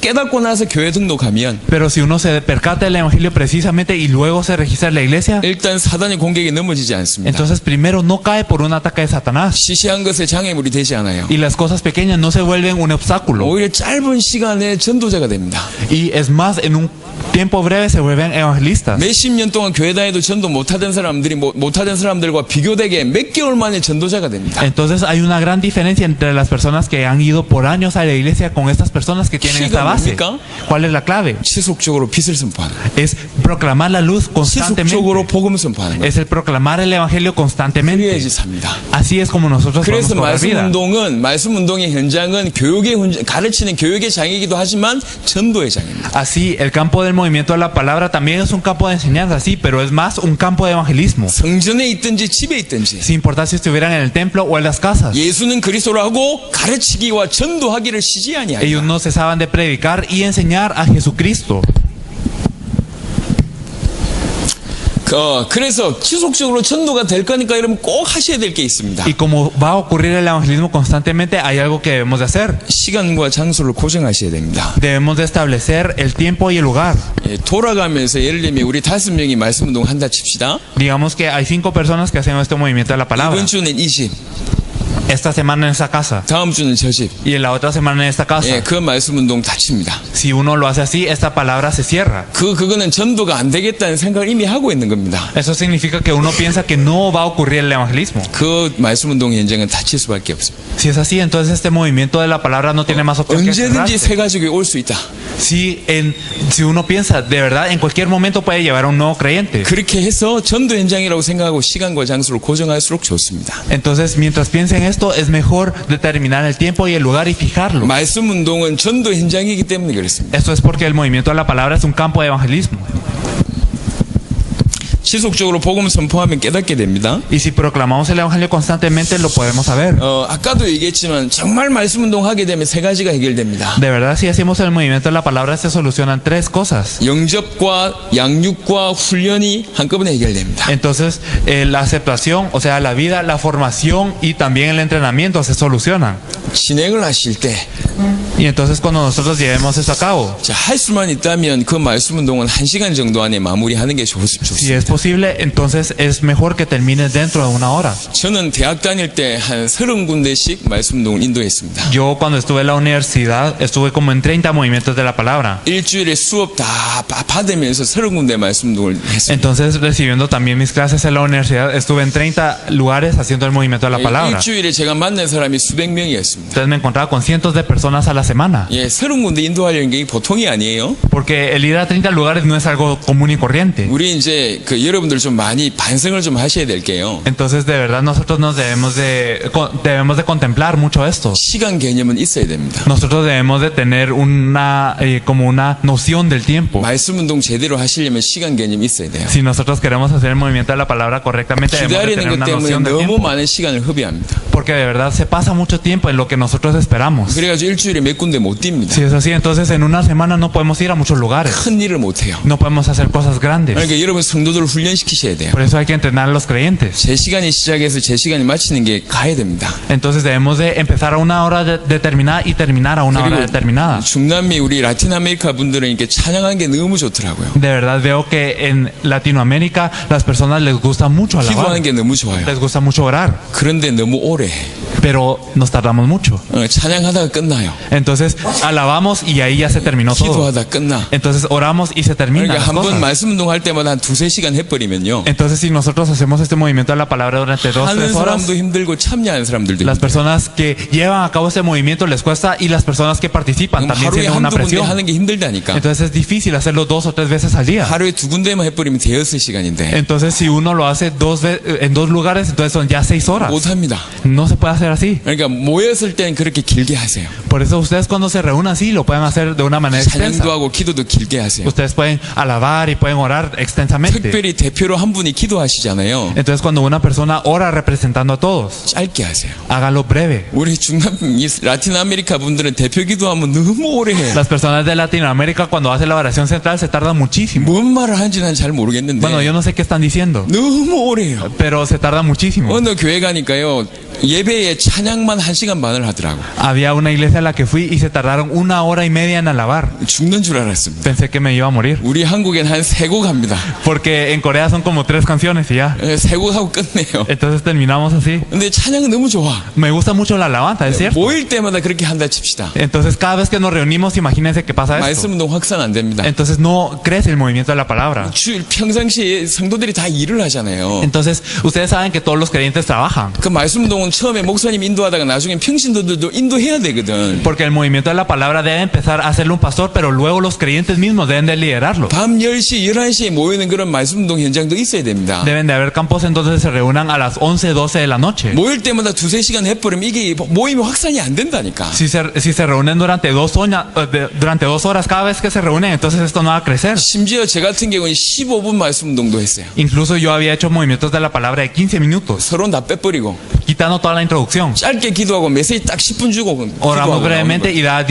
A: 깨닫고 나서 교회 등록하면
B: Pero si uno se percata del evangelio precisamente y luego se registra en la iglesia,
A: 일단 사단의 공격에 넘어지지 않습니다.
B: entonces primero no cae por un ataque de Satanás
A: 시시한 것에 장애물이 되지 않아요.
B: y las cosas pequeñas no se vuelven un obstáculo.
A: 오히려 짧은 시간에 전도자가 됩니다.
B: Y es más, en un tiempo breve se vuelven evangelistas.
A: 몇십 년 동안 교회 다니도 전도 못하던 사람들이 못하던 사람들과 비교되게 몇 개월 만에 전도자가 됩니다.
B: Entonces hay una gran diferencia entre las personas que han ido por años a la iglesia con estas personas que tienen esta base. ¿Cuál es la clave?
A: 지속적으로 빛을 선포하는 거예요.
B: Es proclamar la luz
A: 지속적으로
B: constantemente.
A: 복음 선포하는 거예요.
B: Es el proclamar el evangelio constantemente.
A: 그래야지 삽니다.
B: Así es como nosotros podemos
A: 그래서
B: cobrar vida.
A: 말씀 운동의 현장은 가르치는 교육의 장이기도 하지만 전도의 장입니다.
B: Así, el campo del movimiento de la palabra también es un campo de enseñanza, sí, pero es más un campo de evangelismo.
A: 성전에 있든지 집에 있든지
B: Sin importar si estuvieran en el templo o en las casas.
A: 예수는 그리스도로 하고 가르치기와 전도하기를 쉬지 아니하리라.
B: Ellos no cesaban de predicar y enseñar a Jesucristo.
A: 그래서 지속적으로 전도가 될 거니까 여러분 꼭 하셔야 될 게 있습니다.
B: Y como va a ocurrir el evangelismo constantemente, hay algo que debemos de hacer.
A: 시간과 장소를 고정하셔야 됩니다.
B: Debemos de establecer el tiempo y el lugar.
A: 돌아가면서 예를 들면 우리 5명이 말씀 운동 한다 칩시다.
B: Digamos que hay 5 personas que hacen este movimiento de la palabra.
A: 이번 주는 이 집,
B: Esta semana en esta casa
A: 다음 주는 저 집.
B: y en la otra semana en esta casa.
A: 그 말씀 운동 다칩니다.
B: Si uno lo hace así, esta palabra se cierra.
A: 그거는 전도가 안 되겠다는 생각을 이미 하고 있는 겁니다.
B: Eso significa que uno piensa que no va a ocurrir el evangelismo.
A: 그 말씀 운동 현장은 다칠 수밖에 없습니다.
B: Si es así, entonces este movimiento de la palabra no tiene más opción que
A: 언제든지
B: cerrarse.
A: 새 가족이 올 수 있다.
B: Si uno piensa, de verdad, en cualquier momento puede llevar a un nuevo creyente.
A: 그렇게 해서 전도 현장이라고 생각하고 시간과 장소를 고정할수록 좋습니다.
B: Entonces, mientras piensen esto, es mejor determinar el tiempo y el lugar y fijarlo.
A: 말씀 운동은 전도 현장이기 때문에 그렇습니다.
B: Esto es porque el movimiento de la palabra es un campo de evangelismo.
A: 지속적으로 복음 선포하면 깨닫게 됩니다.
B: Y si proclamamos el evangelio constantemente, lo podemos saber.
A: 아까도 얘기했지만 정말 말씀 운동하게 되면 세 가지가 해결됩니다.
B: De verdad, si hacemos el movimiento de la palabra, se solucionan 3 cosas.
A: 영접과 양육과 훈련이 한꺼번에 해결됩니다.
B: Entonces, la aceptación, o sea, la vida, la formación y también el entrenamiento se solucionan.
A: 진행을 하실 때
B: Y entonces cuando nosotros llevemos esto a cabo,
A: 할 수만 있다면 그 말씀 운동은 1시간 정도 안에 마무리하는 게
B: si
A: 좋습니다.
B: es posible, entonces es mejor que termine dentro de 1 hora.
A: 저는 대학 다닐 때 한 30군데씩 말씀 운동을 인도했습니다.
B: Yo cuando estuve en la universidad estuve como en 30 movimientos de la palabra.
A: 일주일에 수업 다 받으면서 30군데 말씀 운동을 했습니다.
B: Entonces, recibiendo también mis clases en la universidad, estuve en 30 lugares haciendo el movimiento de la palabra.
A: 일주일에 제가 만난 사람이 수백 명이었습니다.
B: Entonces me encontraba con cientos de personas a la semana.
A: 30군데 인도하려는 게 보통이 아니에요.
B: Porque el ir a 30 lugares no es algo común y corriente.
A: 우리 이제 여러분들 좀 많이 반성을 좀 하셔야 될 게요.
B: Entonces, de verdad, nosotros nos debemos de contemplar mucho esto.
A: 시간 개념은 있어야 됩니다.
B: Nosotros debemos de tener como una noción del tiempo.
A: 말씀 운동 제대로 하시려면 시간 개념이 있어야 돼요.
B: Si nosotros queremos hacer el movimiento de la palabra correctamente, debemos de
A: 기다리는
B: tener
A: 것
B: una
A: 때문에
B: noción del
A: 너무
B: tiempo.
A: 많은 시간을 허비합니다.
B: Porque de verdad se pasa mucho tiempo en lo que nosotros esperamos.
A: 그래가지고 일주일에 몇 군데 못 뜁니다.
B: Si es así, entonces en una semana no podemos ir a muchos lugares.
A: 큰 일을 못 해요.
B: No podemos hacer cosas grandes.
A: 그러니까 여러분 성도들을 훈련시키셔야 돼요.
B: Por eso hay que entrenar a los creyentes.
A: 제 시간이 시작해서 제 시간이 마치는 게 가야 됩니다.
B: Entonces debemos de empezar a 1 hora determinada y terminar a 1 hora determinada.
A: 중남미 우리 라틴 아메리카 분들은 이렇게 찬양하는 게 너무 좋더라고요.
B: De verdad veo que en Latinoamérica las personas les gusta mucho alabar.
A: 기도하는 게 너무 좋아요.
B: Les gusta mucho orar.
A: 그런데 너무 오래
B: Pero nos tardamos mucho.
A: 찬양하다가 끝나요.
B: Entonces alabamos y ahí ya se terminó todo.
A: 기도하다 끝나.
B: Entonces oramos y se terminan
A: 그러니까
B: las
A: 한 번
B: cosas.
A: 말씀 운동할 때마다 한 2-3시간 해버리면요.
B: Entonces, si nosotros hacemos este movimiento de la palabra durante 2,
A: 하는
B: 3 horas,
A: 사람도 힘들고 참여하는 사람들도
B: las
A: 힘들고.
B: personas que llevan a cabo este movimiento les cuesta y las personas que participan
A: 그럼
B: también
A: 하루에
B: tienen una
A: 한두 군데
B: presión.
A: 하는 게 힘들다니까.
B: Entonces es difícil hacerlo 2 o 3 veces al día.
A: 하루에 두 군데만 해버리면 대여섯 시간인데
B: Entonces, si uno lo hace en 2 lugares, entonces son ya 6 horas.
A: 못합니다.
B: No se puede hacer así.
A: 그러니까 모였을 때는 그렇게 길게 하세요.
B: Por eso ustedes cuando se reúnan así lo pueden hacer de una manera extensa.
A: 찬양도 하고 기도도 길게 하세요.
B: Ustedes pueden alabar y pueden orar extensamente.
A: 특별히 대표로 한 분이 기도하시잖아요.
B: Entonces, cuando una persona ora representando a todos,
A: 짧게 하세요.
B: hágalo breve.
A: 우리 라틴 아메리카 분들은 대표 기도하면 너무 오래 해요.
B: Las personas de Latinoamérica cuando hacen la oración central se tardan muchísimo.
A: 뭔 말을 하는지는 잘 모르겠는데
B: Bueno, yo no sé qué están diciendo,
A: 너무 오래 해요.
B: pero se tarda muchísimo.
A: 어느 교회 가니까요 예배에 찬양만 1시간 반을 하더라고.
B: Había una iglesia a la que fui y se tardaron 1 hora y media en alabar.
A: 죽는 줄 알았습니다.
B: Pensé que me iba a morir.
A: 우리 한국엔 한 3곡 합니다.
B: Porque en Corea son como 3 canciones y ya.
A: 3곡 하고 끝내요.
B: Entonces terminamos así.
A: 근데 찬양은 너무 좋아.
B: Me gusta mucho la alabanza, es cierto.
A: 모일 때마다 그렇게 한다 칩시다.
B: Entonces cada vez que nos reunimos, imagínense que pasa esto.
A: 말씀 운동 확산 안 됩니다.
B: Entonces no crece el movimiento de la palabra.
A: 평상시에 성도들이 다 일을 하잖아요.
B: Entonces ustedes saben que todos los creyentes trabajan.
A: 그 말씀 운동은 처음에 목사님 인도하다가 나중에 평신도들도 인도해야 되거든.
B: Porque el movimiento de la palabra debe empezar a hacerlo un pastor, pero luego los creyentes mismos deben de liderarlo.
A: 밤 10시, 11시에 모이는 그런 말씀 운동 현장도 있어야 됩니다.
B: Deben de haber campos en donde se reúnan a las 11, 12 de la noche.
A: 모일 때마다 2-3시간 해버리면 이게 모임이 확산이 안 된다니까.
B: Si se reúnen durante 2 horas cada vez que se reúnen, entonces esto no va a crecer.
A: 심지어 제 같은 경우는 15분 말씀 운동도 했어요.
B: Incluso yo había hecho movimientos de la palabra de 15 minutos,
A: 서로 다 빼버리고
B: quitando toda la introducción.
A: 짧게 기도하고 메시지 딱 10분 주고
B: Oramos
A: 기도하고
B: brevemente
A: 나오는
B: y da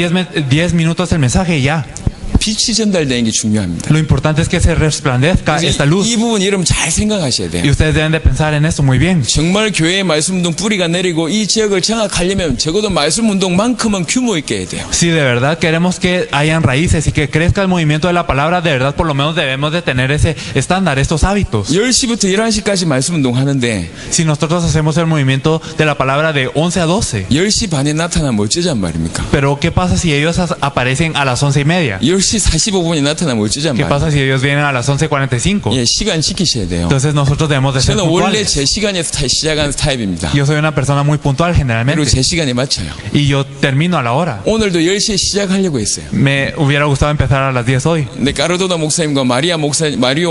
B: 10 minutos el mensaje y ya.
A: 거예요. 빛이 전달되는 게 중요합니다.
B: Lo importante es que se resplandezca esta luz.
A: 이 부분 여러분 잘 생각하셔야
B: Y
A: 돼요.
B: ustedes deben de pensar en esto muy bien.
A: 정말 교회의 말씀 운동 뿌리가 내리고 이 지역을 장악하려면 적어도 말씀 운동만큼은 규모 있게 해야 돼요.
B: Si de verdad queremos que hayan raíces y que crezca el movimiento de la palabra, de verdad por lo menos debemos de tener ese estándar, estos hábitos.
A: 10시부터 11시까지 말씀 운동 하는데
B: Si nosotros hacemos el movimiento de la palabra de 11 a 12,
A: 10시 반에 나타나면 어쩌잔 말입니까?
B: pero ¿qué pasa si ellos aparecen a las 11:30?
A: 10시 45분에 나타나면 어쩌잔
B: ¿Qué
A: 말이에요?
B: pasa si ellos vienen a las 11:45?
A: 예, 시간 지키셔야 돼요.
B: Entonces nosotros debemos de ser
A: 저는 원래
B: puntuales.
A: 제 시간에 시작하는 타입입니다.
B: Yo soy una persona muy puntual
A: 그리고
B: generalmente
A: 제 시간에 맞춰요.
B: y yo termino a la hora.
A: 오늘도 10시에 시작하려고 했어요.
B: Me hubiera gustado empezar a las 10 hoy,
A: 근데 까르도나 목사님과 마리오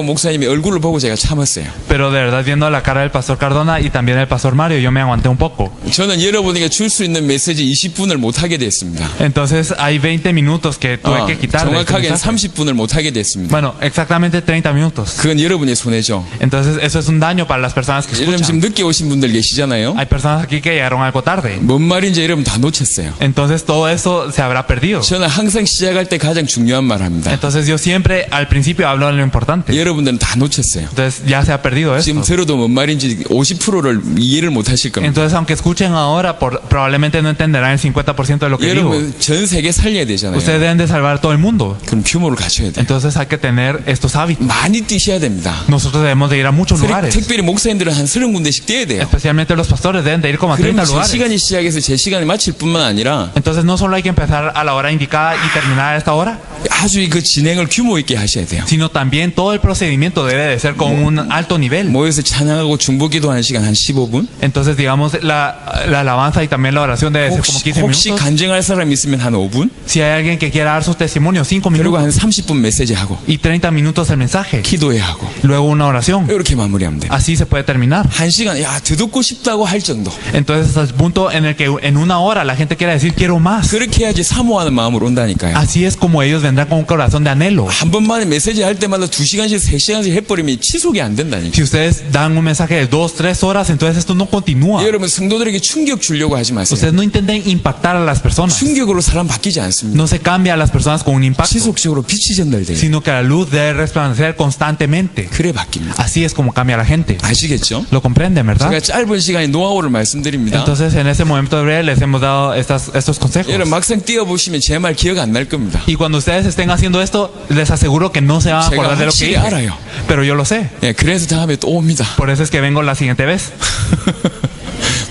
A: 목사님의 얼굴을 보고 제가 참았어요.
B: pero de verdad viendo la cara del pastor Cardona y también del pastor Mario, yo me aguanté un poco.
A: 저는 여러분에게 줄 수 있는 메시지 20분을 못 하게 됐습니다.
B: Entonces hay 20 minutos que tuve que quitar de este
A: 정확하게는
B: mensaje.
A: 30분을 못 하게 됐습니다.
B: Bueno, exactamente 30 minutos.
A: 그건 여러분의 손해죠.
B: Entonces eso es un daño para las personas que
A: 여러분 지금
B: escuchan.
A: 늦게 오신 분들 계시잖아요.
B: Hay personas aquí que llegaron algo tarde.
A: 뭔 말인지 여러분 다 놓쳤어요.
B: Entonces todo eso se habrá perdido.
A: 저는 항상 시작할 때 가장 중요한 말 합니다.
B: Entonces yo siempre al principio hablo de lo importante.
A: 여러분들은 다 놓쳤어요.
B: Entonces ya se ha perdido esto.
A: 지금 들어도 뭔 말인지 50%를 이해를 못 하실 겁니다.
B: Entonces aunque escuchen ahora, probablemente no entenderán el 50% de lo que digo.
A: 여러분 전 세계 살려야 되잖아요.
B: Ustedes deben de salvar a todo el mundo.
A: 그럼 규모를 갖춰야 돼요.
B: Entonces hay que tener estos hábitos.
A: 많이 뛰셔야 됩니다.
B: Nosotros debemos de ir a muchos lugares.
A: 특별히 목사님들은 한 30군데씩 뛰어야 돼요.
B: Especialmente los pastores deben de ir como a 30
A: 그러면 제
B: lugares.
A: 시간이 시작해서 제 시간에 마칠 뿐만 아니라
B: Entonces no solo hay que empezar a la hora indicada y terminar a esta hora,
A: 아주 그 진행을 규모 있게 하셔야 돼요.
B: sino también todo el procedimiento debe de ser con un alto nivel.
A: 모여서 찬양하고 중보기도 하는 시간 한 15분.
B: Entonces digamos la alabanza y también la oración debe ser como 15
A: 혹시
B: minutos.
A: 간증할 사람 있으면 한 5분.
B: Si hay alguien que quiera dar su testimonio, 5
A: 그리고
B: minutos
A: 한 30분 메시지 하고
B: y 30 minutos el mensaje.
A: 기도해 하고
B: Luego una oración.
A: 이렇게 마무리하면 돼요.
B: Así se puede terminar.
A: 한 시간 야 더 듣고 싶다고 할 정도.
B: Entonces hasta el punto en el que en una hora la gente quiera decir quiero más.
A: 그렇게 해야지 사모하는 마음으로 온다니까요.
B: Así es como ellos vendrán con un corazón de anhelo.
A: 한 번만에 메시지 할 때마다 2시간씩 3시간씩 해버리면 지속이 안 된다니까.
B: Si ustedes dan un mensaje de 2, 3 horas, entonces esto no continúa.
A: 여러분 성도들에게 충격 주려고 하지 마세요.
B: Ustedes no intenten impactar a las personas.
A: 충격으로 사람 바뀌지 않습니다.
B: No se cambia a las personas con un impacto,
A: 지속적으로 빛이 전달돼요.
B: sino que la luz debe resplandecer constantemente.
A: 그래 바뀝니다.
B: Así es como cambia la gente.
A: 아시겠죠?
B: ¿Lo comprenden, verdad?
A: 제가 짧은 시간에 노하우를 말씀드립니다.
B: Entonces en ese momento breve les hemos dado estos consejos.
A: 여러분 막상 뛰어보시면 제 말 기억 안 날 겁니다.
B: Y cuando ustedes estén haciendo esto, les aseguro que no se van a acordar de lo que
A: 확실히
B: dije.
A: 알아요.
B: Pero yo lo sé.
A: 예, 그래서 다음에 또 옵니다.
B: Por eso es que vengo la siguiente vez.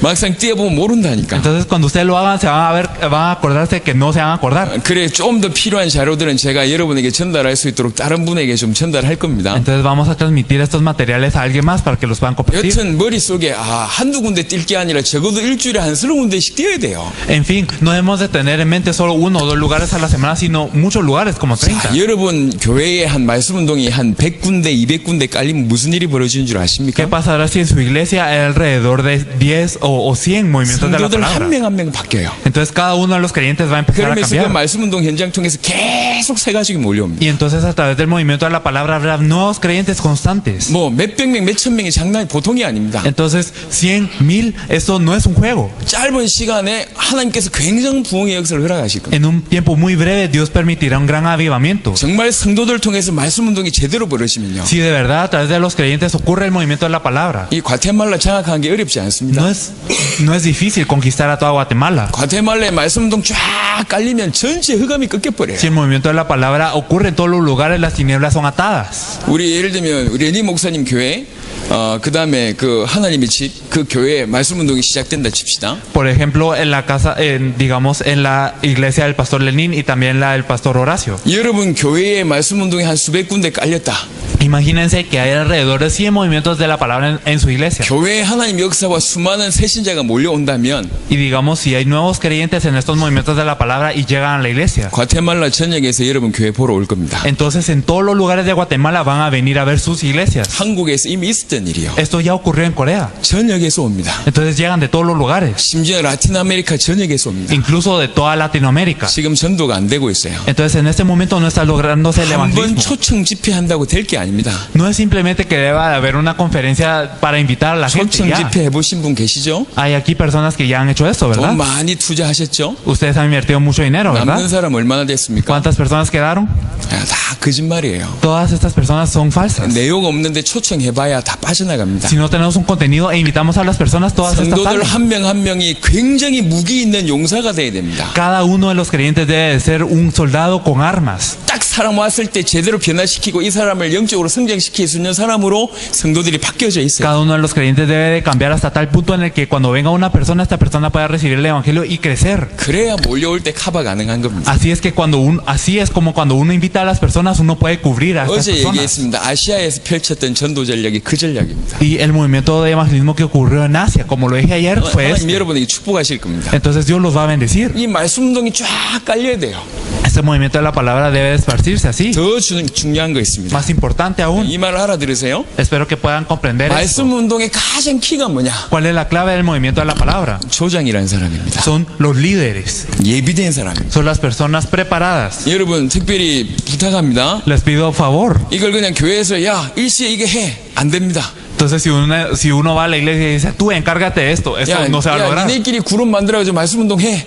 A: 막상 뛰어보면 모른다니까.
B: Entonces cuando ustedes lo hagan, van a acordarse que no se van a acordar.
A: 그래 좀 더 필요한 자료들은 제가 여러분에게 전달할 수 있도록 다른 분에게 좀 전달할 겁니다.
B: Entonces vamos a transmitir estos materiales a alguien más para que los puedan compartir.
A: 여튼 머릿속에 한두 군데 뛸 게 아니라 적어도 일주일에 한 30군데씩 뛰어야 돼요.
B: En fin, no debemos de tener en mente solo 1 o 2 lugares a la semana, sino muchos lugares, como 30.
A: 여러분 교회에 한 말씀 운동이 한 100군데 200군데 깔리면 무슨 일이 벌어지는 줄
B: ¿Qué
A: 아십니까?
B: pasará si en su iglesia hay alrededor de 10 o 100 movimientos de la
A: 성도들
B: palabra?
A: 한 명 한 명 바뀌어요.
B: Entonces cada uno de los creyentes va a empezar a
A: 그러면서 그
B: cambiar.
A: 말씀 운동 현장 통해서 계속 새 가지고 몰려옵니다.
B: Y entonces a través del movimiento de la palabra habrá nuevos creyentes constantes.
A: 뭐 몇백 명, 몇천 명이 장난이 보통이 아닙니다.
B: Entonces 100, 1000, eso no es un juego.
A: 짧은 시간에 하나님께서 굉장히 부흥의 역사를 허락하실 겁니다.
B: En un tiempo muy breve Dios permitirá un gran avivamiento.
A: 정말 성도들 통해서 말씀 운동이 제대로 벌어지면요.
B: Si de verdad a través de los creyentes ocurre el movimiento de la palabra,
A: 이 과테말라 장악하는 게 어렵지 않습니다.
B: no es difícil conquistar a toda Guatemala.
A: 과테말라에 말씀 운동 쫙 깔리면 전체 흑암이 꺾여버려요.
B: Si el movimiento de la palabra ocurre en todos los lugares, las tinieblas son atadas.
A: 우리 예를 들면 우리 레니 목사님 교회 그 다음에 그 하나님의 집 그 교회에 말씀 운동이 시작된다 칩시다.
B: Por ejemplo, en la casa, digamos, en la iglesia del pastor Lenín y también la del pastor Horacio.
A: 여러분 교회에 말씀 운동이 한 수백 군데 깔렸다.
B: Imagínense que hay alrededor de 100 movimientos de la palabra en su iglesia.
A: 교회에 하나님 역사와 수많은 새신자가 몰려온다면
B: Y digamos, si hay nuevos creyentes en estos movimientos de la palabra y llegan a la iglesia,
A: 과테말라 전역에서 여러분 교회 보러 올 겁니다.
B: entonces en todos los lugares de Guatemala van a venir a ver sus iglesias.
A: 한국에서 이미 있었던 일이요.
B: Esto ya ocurrió en Corea.
A: 전역에서 옵니다.
B: Entonces llegan de todos los lugares,
A: 심지어 라틴 아메리카 전역에서 옵니다.
B: incluso de toda Latinoamérica.
A: 지금 전도가 안 되고 있어요.
B: Entonces en este momento no está lográndose el
A: 한 번
B: evangelismo.
A: 초청 집회한다고 될 게 아닙니다.
B: No es simplemente que deba de haber una conferencia para invitar a la gente.
A: 초청
B: Ya.
A: 집회 해보신 분 계시죠?
B: Hay aquí personas que ya han hecho esto,
A: 돈
B: ¿verdad?
A: 많이 투자하셨죠?
B: Ustedes han invertido mucho dinero,
A: 남는
B: ¿verdad?
A: 사람 얼마나 됐습니까?
B: ¿Cuántas personas quedaron?
A: 다 거짓말이에요.
B: Todas estas personas son falsas.
A: 내용 없는데 초청해봐야 다 빠져나갑니다.
B: Si no tenemos un contenido e invitamos a las personas, todas estas
A: 성도들
B: salen.
A: 한 명 한 명이 굉장히 무기 있는 용사가 돼야 됩니다.
B: Cada uno de los creyentes debe de ser un soldado con armas.
A: 딱 사람 왔을 때 제대로 변화시키고 이 사람을 영적으로 성장시킬 수 있는 사람으로 성도들이 바뀌어져 있어요.
B: Cada uno de los creyentes debe de cambiar hasta tal punto en el que cuando venga una persona, esta persona pueda recibir el evangelio y crecer.
A: 그래야 몰려올 때 커버 가능한 겁니다.
B: Así es es como cuando uno invita a las personas, uno puede cubrir a estas
A: 어제
B: personas.
A: 얘기했습니다. 아시아에서 펼쳤던 전도 전략이 그 전략입니다.
B: Y el movimiento de evangelismo que ocurrió en Asia, como lo dije ayer, fue
A: 하나님
B: este.
A: 여러분에게 축복하실 겁니다.
B: Entonces Dios los va a bendecir.
A: 이 말씀 운동이 쫙 깔려야 돼요.
B: Este movimiento de la palabra debe esparcirse así.
A: 더 중요한 거 있습니다.
B: Más importante aún,
A: 이 말을 알아들으세요?
B: espero que puedan comprender esto.
A: 말씀 운동의 가장 키가 뭐냐?
B: ¿Cuál es la clave del movimiento de la palabra?
A: 조장이라는 사람입니다.
B: Son los líderes,
A: 예비된 사람입니다.
B: son las personas preparadas.
A: 여러분 특별히 부탁합니다.
B: Les pido favor.
A: 이걸 그냥 교회에서 야 일시에 이게 해. 안 됩니다.
B: Entonces si uno va a la iglesia y dice, tú encárgate de esto, eso no se va a lograr.
A: 니네끼리 그룹 만들어가지고 말씀 운동해.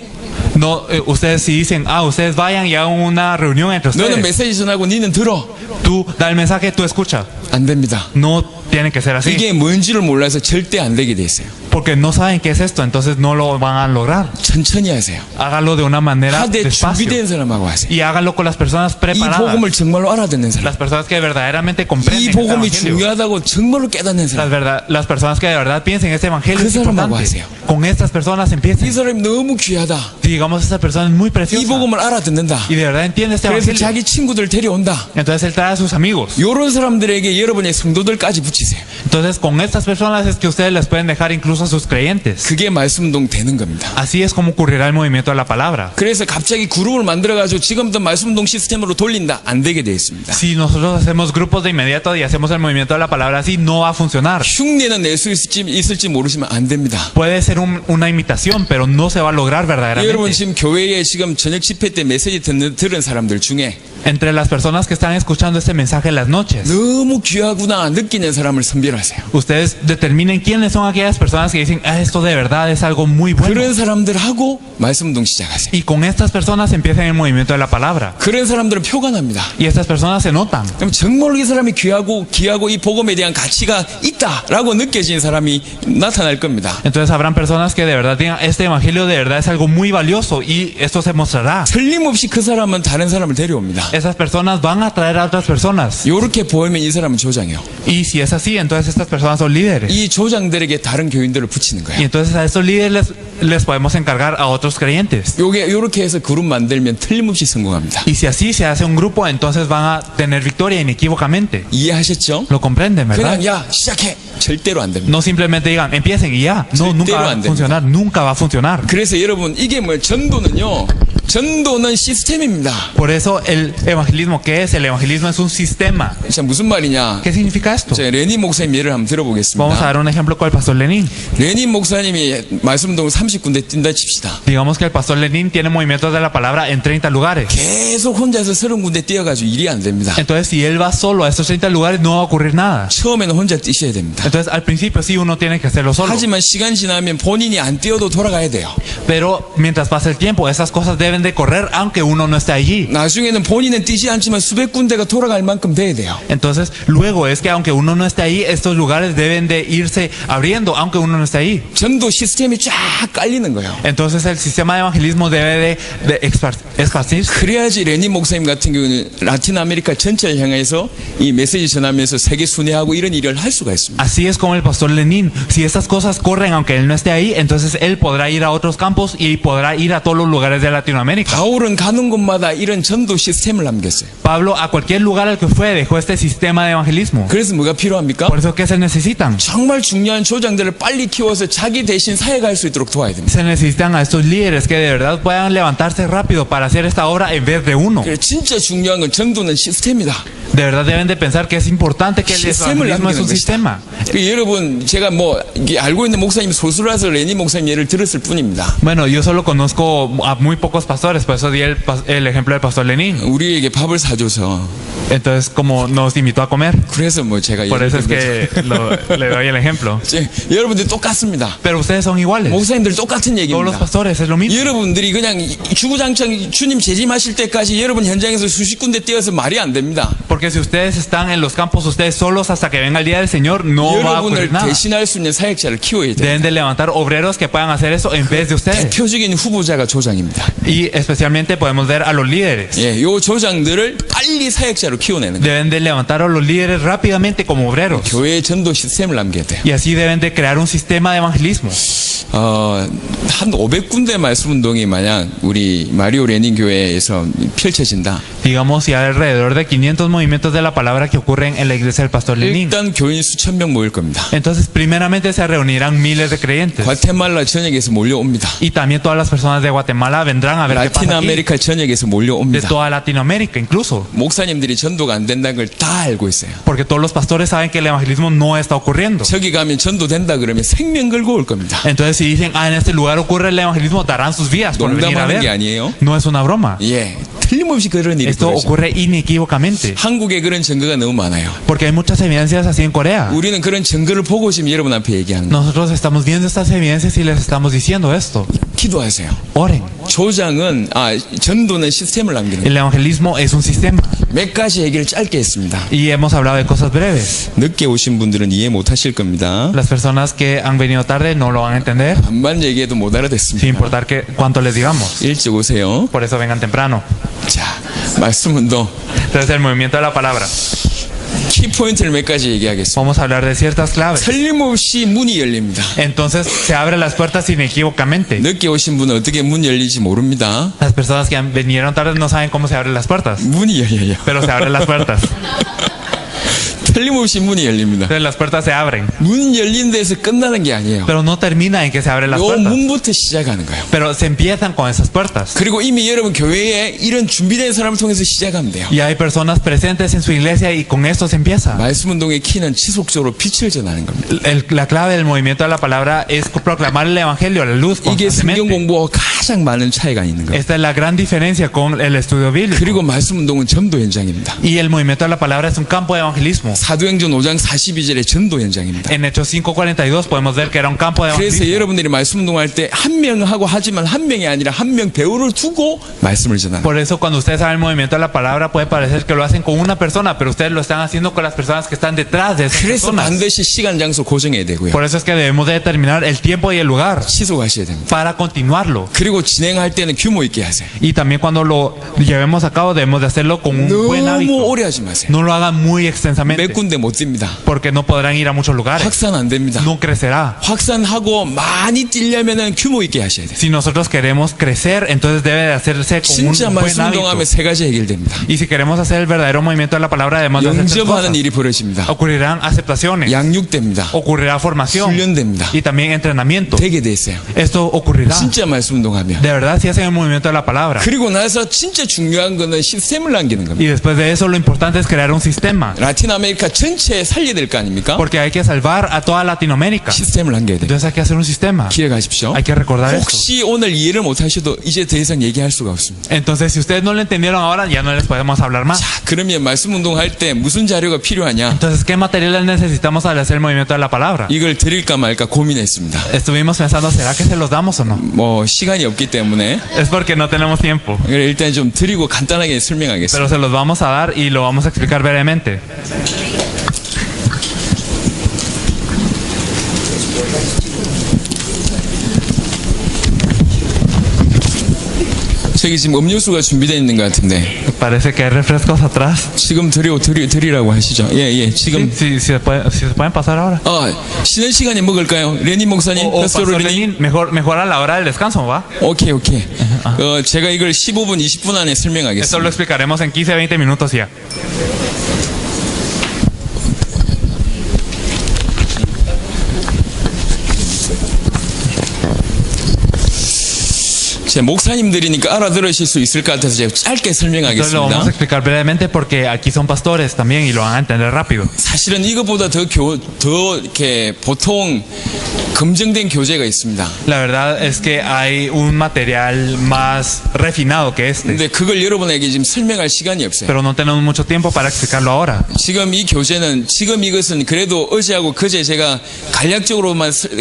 B: No, ustedes si dicen, ustedes vayan y hagan una reunión entre
A: 너는
B: ustedes.
A: 메시지 전하고 니는 들어.
B: Tú da el mensaje, tú escucha.
A: 안 됩니다.
B: No tiene que ser así.
A: 이게 뭔지를 몰라서 절대 안 되게 돼 있어요.
B: Porque no saben qué es esto, entonces no lo van a lograr.
A: 천천히 하세요.
B: Hágalo de una manera
A: 하되
B: despacio.
A: 준비된 사람하고 하세요.
B: Y hágalo con las personas
A: 이
B: preparadas.
A: 복음을 정말로 알아듣는 사람.
B: Las personas que verdaderamente
A: 이
B: comprenden este
A: 복음이
B: evangelio.
A: 중요하다고 정말로 깨닫는 사람.
B: Las personas que de verdad piensen este evangelio
A: 그
B: es
A: 사람하고
B: importante.
A: 하세요.
B: Con estas personas
A: 이
B: empiecen.
A: 사람이 너무 귀하다.
B: Digamos, esta persona es muy
A: 이
B: preciosa.
A: 복음을 알아듣는다.
B: Y de verdad entiende este
A: 그래서
B: evangelio.
A: 자기 친구들 데려온다.
B: Entonces él trae a sus amigos.
A: 이런 사람들에게 여러분의 성도들까지 붙이세요.
B: Entonces con estas personas es que ustedes les pueden dejar incluso a sus creyentes.
A: 그게 말씀운동 되는 겁니다.
B: Así es como ocurrirá el movimiento de la palabra.
A: 그래서 갑자기 그룹을 만들어가지고 지금부터 말씀운동 시스템으로 돌린다. 안 되게 되어 있습니다.
B: Si nosotros hacemos grupos de inmediato y hacemos el movimiento de la palabra así, no va a funcionar.
A: 흉내는 낼 수 있을지 모르시면 안 됩니다.
B: Puede ser una imitación, pero no se va a lograr
A: 여러분
B: verdaderamente.
A: 지금 교회에 지금 저녁 집회 때 메시지 들은 사람들 중에
B: Entre las personas que están escuchando este mensaje en las noches,
A: 너무 귀하구나 느끼는 사람을 선별하세요.
B: ustedes determinen quiénes son aquellas personas que dicen, esto de verdad es algo muy bueno.
A: 그런 사람들하고 말씀운동 시작하세요.
B: Y con estas personas empiezan el movimiento de la palabra.
A: 그런 사람들은 표가 납니다.
B: Y estas personas se notan.
A: 그럼 정말로 이 사람이 귀하고 이 복음에 대한 가치가 있다라고 느껴진 사람이 나타날 겁니다.
B: Entonces habrán personas que de verdad digan, este evangelio de verdad es algo muy valioso y esto se mostrará.
A: 틀림없이 그 사람은 다른 사람을 데려옵니다.
B: esas personas van a atraer a otras personas.
A: 요렇게 보이면 이 사람은 조장이요.
B: Y si es así, entonces estas personas son líderes.
A: 이 조장들에게 다른 교인들을 붙이는
B: Y
A: 거예요.
B: entonces a estos líderes les podemos encargar a otros creyentes.
A: 요렇게 해서 그룹 만들면 틀림없이 성공합니다.
B: Y si así se hace un grupo, entonces van a tener victoria inequívocamente.
A: 이해하셨죠?
B: Lo comprenden, ¿verdad?
A: 그냥 야 시작해. 절대로 안 됩니다.
B: No simplemente digan, empiecen y ya. No, nunca va a funcionar. Nunca va a funcionar.
A: 그래서 여러분 이게 뭐 전도는 시스템입니다.
B: Por eso el evangelismo, ¿qué es? El evangelismo es un sistema.
A: 자, 무슨 말이냐?
B: ¿Qué significa esto?
A: 자, 레닌 목사님 예를 한번
B: Vamos a
A: 들어보겠습니다.
B: dar un ejemplo con el pastor Lenin.
A: 레닌 목사님이 말씀동을 30군데 뛴다 칩시다.
B: Digamos que el pastor Lenin tiene movimientos de la palabra en 30 lugares.
A: 계속 혼자서 30군데 뛰어가지고 일이 안 됩니다.
B: Entonces, si él va solo a estos 30 lugares, no va a ocurrir nada.
A: 처음에는 혼자 뛰셔야 됩니다.
B: Entonces, al principio sí uno tiene que hacerlo solo.
A: 하지만 시간 지나면 본인이 안 뛰어도 돌아가야 돼요.
B: Pero mientras pasa el tiempo, esas cosas deben de correr aunque uno no esté allí.
A: 나중에는 본인은 뛰지 않지만 수백 군데가 돌아갈 만큼 돼야 돼요.
B: Entonces, luego es que aunque uno no esté ahí, estos lugares deben de irse abriendo aunque uno no esté ahí.
A: 전도 시스템이 쫙 깔리는 거예요.
B: Entonces, el sistema de evangelismo debe de esparcirse.
A: 그래야지 레닌 목사님 같은 경우는 라틴 아메리카 전체를 향해서 이 메시지 전하면서 세계 순회하고 이런 일을 할 수가 있습니다.
B: Así es como el pastor Lenin. Si estas cosas corren aunque él no esté ahí, entonces él podrá ir a otros campos y podrá ir a todos los lugares de Latinoamérica.
A: 바울은 가는 곳마다 이런 전도 시스템을 남겼어요.
B: Pablo a cualquier lugar al que fue dejó este sistema de evangelismo.
A: 그래서 뭐가 필요합니까?
B: Por eso, ¿qué se necesitan?
A: 정말 중요한 조장들을 빨리 키워서 자기 대신 사역할 수 있도록 도와야 됩니다.
B: Se necesitan a estos líderes que de verdad puedan levantarse rápido para hacer esta obra en vez de uno.
A: 그래서 진짜 중요한 건 전도는 시스템이다.
B: De verdad deben de pensar que es importante que el
A: 시스템을
B: evangelismo es un
A: 남기는 것이다.
B: sistema.
A: 여러분 제가 뭐 이게 알고 있는 목사님 소수라서 레니 목사님 예를 들었을 뿐입니다.
B: Bueno, yo solo conozco a muy pocos pastores, por eso di el ejemplo del pastor Lenin.
A: 우리에게 밥을 사줘서
B: Entonces, como nos invitó a comer,
A: 그래서 뭐 제가
B: por eso es
A: 예를
B: que le doy el ejemplo.
A: 여러분들 똑같습니다.
B: Pero ustedes son iguales.
A: 목사님들 똑같은
B: Todos los
A: 얘기입니다.
B: pastores es lo mismo.
A: 여러분들이 그냥 주구장창 주님 재림하실 때까지 여러분 현장에서 수십 군데 뛰어서 말이 안 됩니다.
B: Porque si ustedes están en los campos ustedes solos hasta que venga el día del Señor, no va a ocurrir
A: 여러분을
B: nada.
A: 대신할 수 있는 사역자를 키워야 돼요.
B: Deben de levantar obreros que puedan hacer eso en vez de ustedes.
A: 대표적인 후보자가 조장입니다.
B: Y especialmente podemos ver a los líderes.
A: 예, 요 조장들을 빨리 사역자로 키워내는 거예요.
B: Deben de levantar a los líderes rápidamente como obreros.
A: 교회의 전도 시스템을 남겨야 돼요.
B: Y así deben de crear un sistema de evangelismo.
A: 한 500군데 말씀운동이 만약 우리 마리오 레닌 교회에서 펼쳐진다.
B: Digamos, si hay alrededor de 500 movimientos de la palabra que ocurren en la iglesia del pastor Lenin.
A: 일단 교인 수천 명 모일 겁니다.
B: Entonces, primeramente se reunirán miles de creyentes.
A: 과테말라 전역에서 몰려옵니다.
B: Y también todas las personas de Guatemala vendrán a ver qué
A: 라틴
B: pasa aquí.
A: 아메리카 전역에서
B: De
A: 몰려옵니다.
B: toda Latinoamérica incluso.
A: 목사님들이 전도가 안 된다는 걸 다 알고 있어요.
B: Porque todos los pastores saben que el evangelismo no está ocurriendo.
A: 저기 가면 전도 된다 그러면 생명 걸고 올 겁니다.
B: Entonces, si dicen, en este lugar ocurre el evangelismo, darán sus vidas por venir a
A: 농담하는 게
B: ver.
A: 아니에요.
B: No es una broma.
A: 예, 틀림없이 그런 일이
B: Esto
A: 벌어져요.
B: ocurre inequívocamente.
A: 한국에 그런 증거가 너무 많아요.
B: Porque hay muchas evidencias así en Corea.
A: 우리는 그런 증거를 보고 지금 여러분 앞에 얘기하는 거예요.
B: Nosotros estamos viendo estas evidencias y les estamos diciendo esto.
A: 기도하세요.
B: Oren.
A: 전도는 시스템을 남기는 거예요.
B: El evangelismo es un sistema.
A: 몇 가지 얘기를 짧게 했습니다.
B: Y hemos hablado de cosas breves.
A: 늦게 오신 분들은 이해 못 하실 겁니다.
B: Las personas que han venido tarde no lo van a entender,
A: 반만 얘기해도 못
B: sin
A: 알아듣습니다.
B: importar cuánto les digamos.
A: 일찍 오세요.
B: Por eso vengan temprano.
A: 자, 말씀운동.
B: Entonces, el movimiento de la palabra.
A: 키포인트를 몇 가지 얘기하겠습니다.
B: Vamos a hablar de ciertas claves.
A: 틀림없이 문이 열립니다.
B: Entonces, se abren las puertas inequívocamente.
A: 늦게 오신 분은 어떻게 문 열리지 mo릅니다.
B: Las personas que vinieron tarde no saben cómo se abren las puertas,
A: 문이 열려요.
B: pero se abren las puertas.
A: 틀림없이 문이 열립니다.
B: Entonces, las puertas se abren,
A: 문 열린 데서 끝나는 게 아니에요.
B: pero no termina en que se abren las
A: 요
B: puertas,
A: 문부터 시작하는 거예요.
B: pero se empiezan con esas puertas.
A: 그리고 이미 여러분 교회에 이런 준비된 사람을 통해서 시작하면 돼요.
B: Y hay personas presentes en su iglesia y con esto se empieza.
A: 말씀운동의 키는 지속적으로 빛을 전하는 겁니다.
B: La clave del movimiento de la palabra es proclamar el evangelio, la luz
A: 이게 성경
B: constantemente.
A: 공부와 가장 많은 차이가 있는 거예요.
B: Esta es la gran diferencia con el estudio bíblico.
A: 그리고 말씀운동은 전도 현장입니다.
B: Y el movimiento de la palabra es un campo de evangelismo.
A: 사도행전 5장 42절의 전도 현장입니다.
B: En Hechos 5:42 podemos ver que era un campo de
A: 그래서
B: evangelismo.
A: 여러분들이 말씀 운동할 때 한 명하고 하지만 한 명이 아니라 한 명 배우를 두고 말씀을 전하는.
B: Por eso cuando ustedes saben el movimiento de la palabra puede parecer que lo hacen con una persona, pero ustedes lo están haciendo con las personas que están detrás de esas
A: 그래서
B: personas.
A: 반드시 시간 장소 고정해야 되고요.
B: Por eso es que debemos de determinar el tiempo y el lugar
A: 지속하셔야 됩니다.
B: para continuarlo.
A: 그리고 진행할 때는 규모 있게 하세요.
B: Y también cuando lo llevemos a cabo debemos de hacerlo con un buen
A: 너무
B: hábito.
A: 오래 하지 마세요.
B: No lo hagan muy
A: 몇
B: extensamente
A: 군데 못 뜁니다.
B: porque no podrán ir a muchos lugares.
A: 확산 안 됩니다.
B: No crecerá.
A: 확산하고 많이 뛰려면은 규모 있게 하셔야 돼요.
B: Si nosotros queremos crecer, entonces debe de hacerse con un
A: 진짜
B: buen
A: 말씀
B: hábito.
A: 운동하면 세 가지 해결됩니다.
B: Y si queremos hacer el verdadero movimiento de la palabra, debemos de hacer tres
A: 영접하는
B: cosas.
A: 일이 벌어집니다.
B: Ocurrirán aceptaciones,
A: 양육됩니다.
B: ocurrirá formación
A: 훈련됩니다.
B: y también entrenamiento.
A: 되게 돼 있어요.
B: Esto ocurrirá.
A: 진짜 말씀 운동하면.
B: De verdad, si hacen el movimiento de la palabra.
A: 그리고 나서 진짜 중요한 거는 시스템을 남기는 겁니다.
B: Y después de eso, lo importante es crear un sistema.
A: 라틴 아메리카 전체에 살려야 될 거 아닙니까?
B: Porque hay que salvar a toda Latinoamérica.
A: 시스템을 남겨야 돼요.
B: Entonces hay que hacer un sistema.
A: 기억하십시오.
B: Hay que recordar esto.
A: 혹시 오늘 이해를 못 하셔도 이제 더 이상 얘기할 수가 없습니다.
B: Entonces, si ustedes no lo entendieron ahora, ya no les podemos hablar más.
A: 자, 그러면 말씀 운동할 때 무슨 자료가 필요하냐?
B: Entonces, ¿qué materiales necesitamos al hacer el movimiento de la palabra?
A: 이걸 드릴까 말까 고민했습니다.
B: Estuvimos pensando, ¿será que se los damos o no?
A: 뭐 시간이 없기 때문에
B: Es porque no tenemos tiempo.
A: 일단 좀 드리고 간단하게 설명하겠습니다.
B: Pero se los vamos a dar y lo vamos a explicar brevemente.
A: 저기 지금 음료수가 준비되어 있는 것 같은데
B: Parece que hay refrescos atrás.
A: 지금 드리라고 하시죠. 예, 지금
B: Si se pueden pasar ahora.
A: 쉬는 시간에 먹을까요? 레니 목사님,
B: O
A: 패스토
B: Pastor
A: 레니.
B: Lenin, mejor a la hora del descanso, ¿va?
A: 오케이. 제가 이걸 15분, 20분 안에
B: Esto lo
A: 설명하겠습니다.
B: explicaremos en 15-20 minutos ya.
A: 제 목사님들이니까 알아들으실 수 있을 것 같아서 제가 짧게
B: Entonces lo vamos a
A: 설명하겠습니다.
B: explicar brevemente porque aquí son pastores también y lo van a entender rápido.
A: 사실은 이것보다 더 이렇게 보통 검증된 교재가 있습니다.
B: La verdad es que hay un material más refinado que este,
A: 근데 그걸 여러분에게 지금 설명할 시간이 없어요.
B: pero no tenemos mucho tiempo para explicarlo ahora.
A: 지금 이 교재는 지금 이것은 그래도 어제하고 그제 제가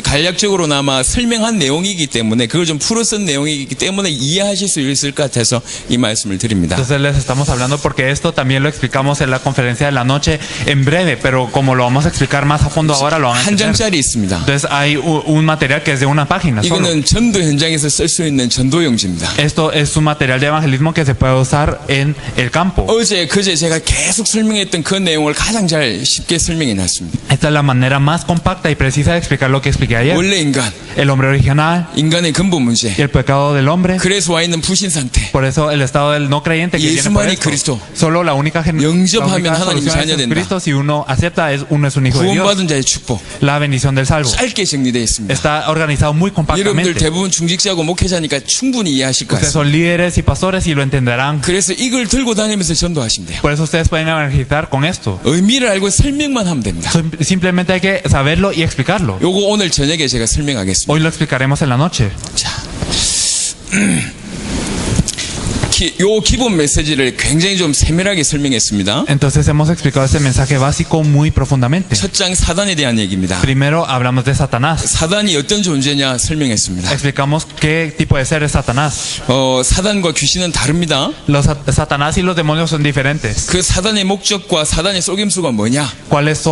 A: 간략적으로나마 설명한 내용이기 때문에 그걸 좀 풀어 쓴 내용이기 때문에 이해하실 수 있을 것 같아서 이 말씀을 드립니다.
B: Entonces les estamos hablando porque esto también lo explicamos en la conferencia de la noche en breve, pero como lo vamos a explicar más a fondo ahora lo van a
A: 한
B: entender.
A: 장짜리 있습니다.
B: Entonces hay un material que es de una página solo.
A: 이거는 전도 현장에서 쓸 수 있는 전도용지입니다.
B: Esto es un material de evangelismo que se puede usar en el campo.
A: 어제 그제 제가 계속 설명했던 그 내용을 가장 잘 쉽게 설명해 놨습니다.
B: Esta es la manera más compacta y precisa de explicar lo que expliqué ayer.
A: 원래 인간,
B: El hombre original
A: 인간의 근본 문제,
B: y el pecado del hombre.
A: 그래서 와 있는 불신 상태.
B: Por eso el estado del no creyente que viene por
A: 예수만이
B: esto.
A: 그리스도.
B: Solo la única
A: 영접하면 하나님
B: solución
A: 자녀
B: es
A: 된다.
B: Cristo. Si uno acepta, uno es un hijo de Dios.
A: 구원받은 자의 축복.
B: La bendición del salvo.
A: 짧게 정리되어 있습니다.
B: Está organizado muy
A: 여러분들
B: compactamente.
A: 대부분 중직자고 목회자니까 충분히 이해하실 것
B: Ustedes
A: 같습니다.
B: son líderes y pastores y lo entenderán.
A: 그래서 이걸 들고 다니면서 전도하시면 돼요.
B: Por eso ustedes pueden evangelizar con esto.
A: 의미를 알고 설명만 하면 됩니다.
B: Simplemente hay que saberlo y explicarlo.
A: 요거 오늘 저녁에 제가 설명하겠습니다.
B: Hoy lo explicaremos en la noche.
A: 자, 요 기본 메시지를 굉장히 좀 세밀하게 설명했습니다.
B: Entonces hemos explicado este mensaje básico muy profundamente.
A: 첫 장 사단에 대한 얘기입니다.
B: Primero hablamos de Satanás.
A: 사단이 어떤 존재냐 설명했습니다.
B: Explicamos qué tipo de ser es Satanás.
A: 사단과 귀신은 다릅니다.
B: Satanás y los demonios son diferentes.
A: 그 사단의 목적과 사단의 속임수가 뭐냐?
B: ¿Cuál es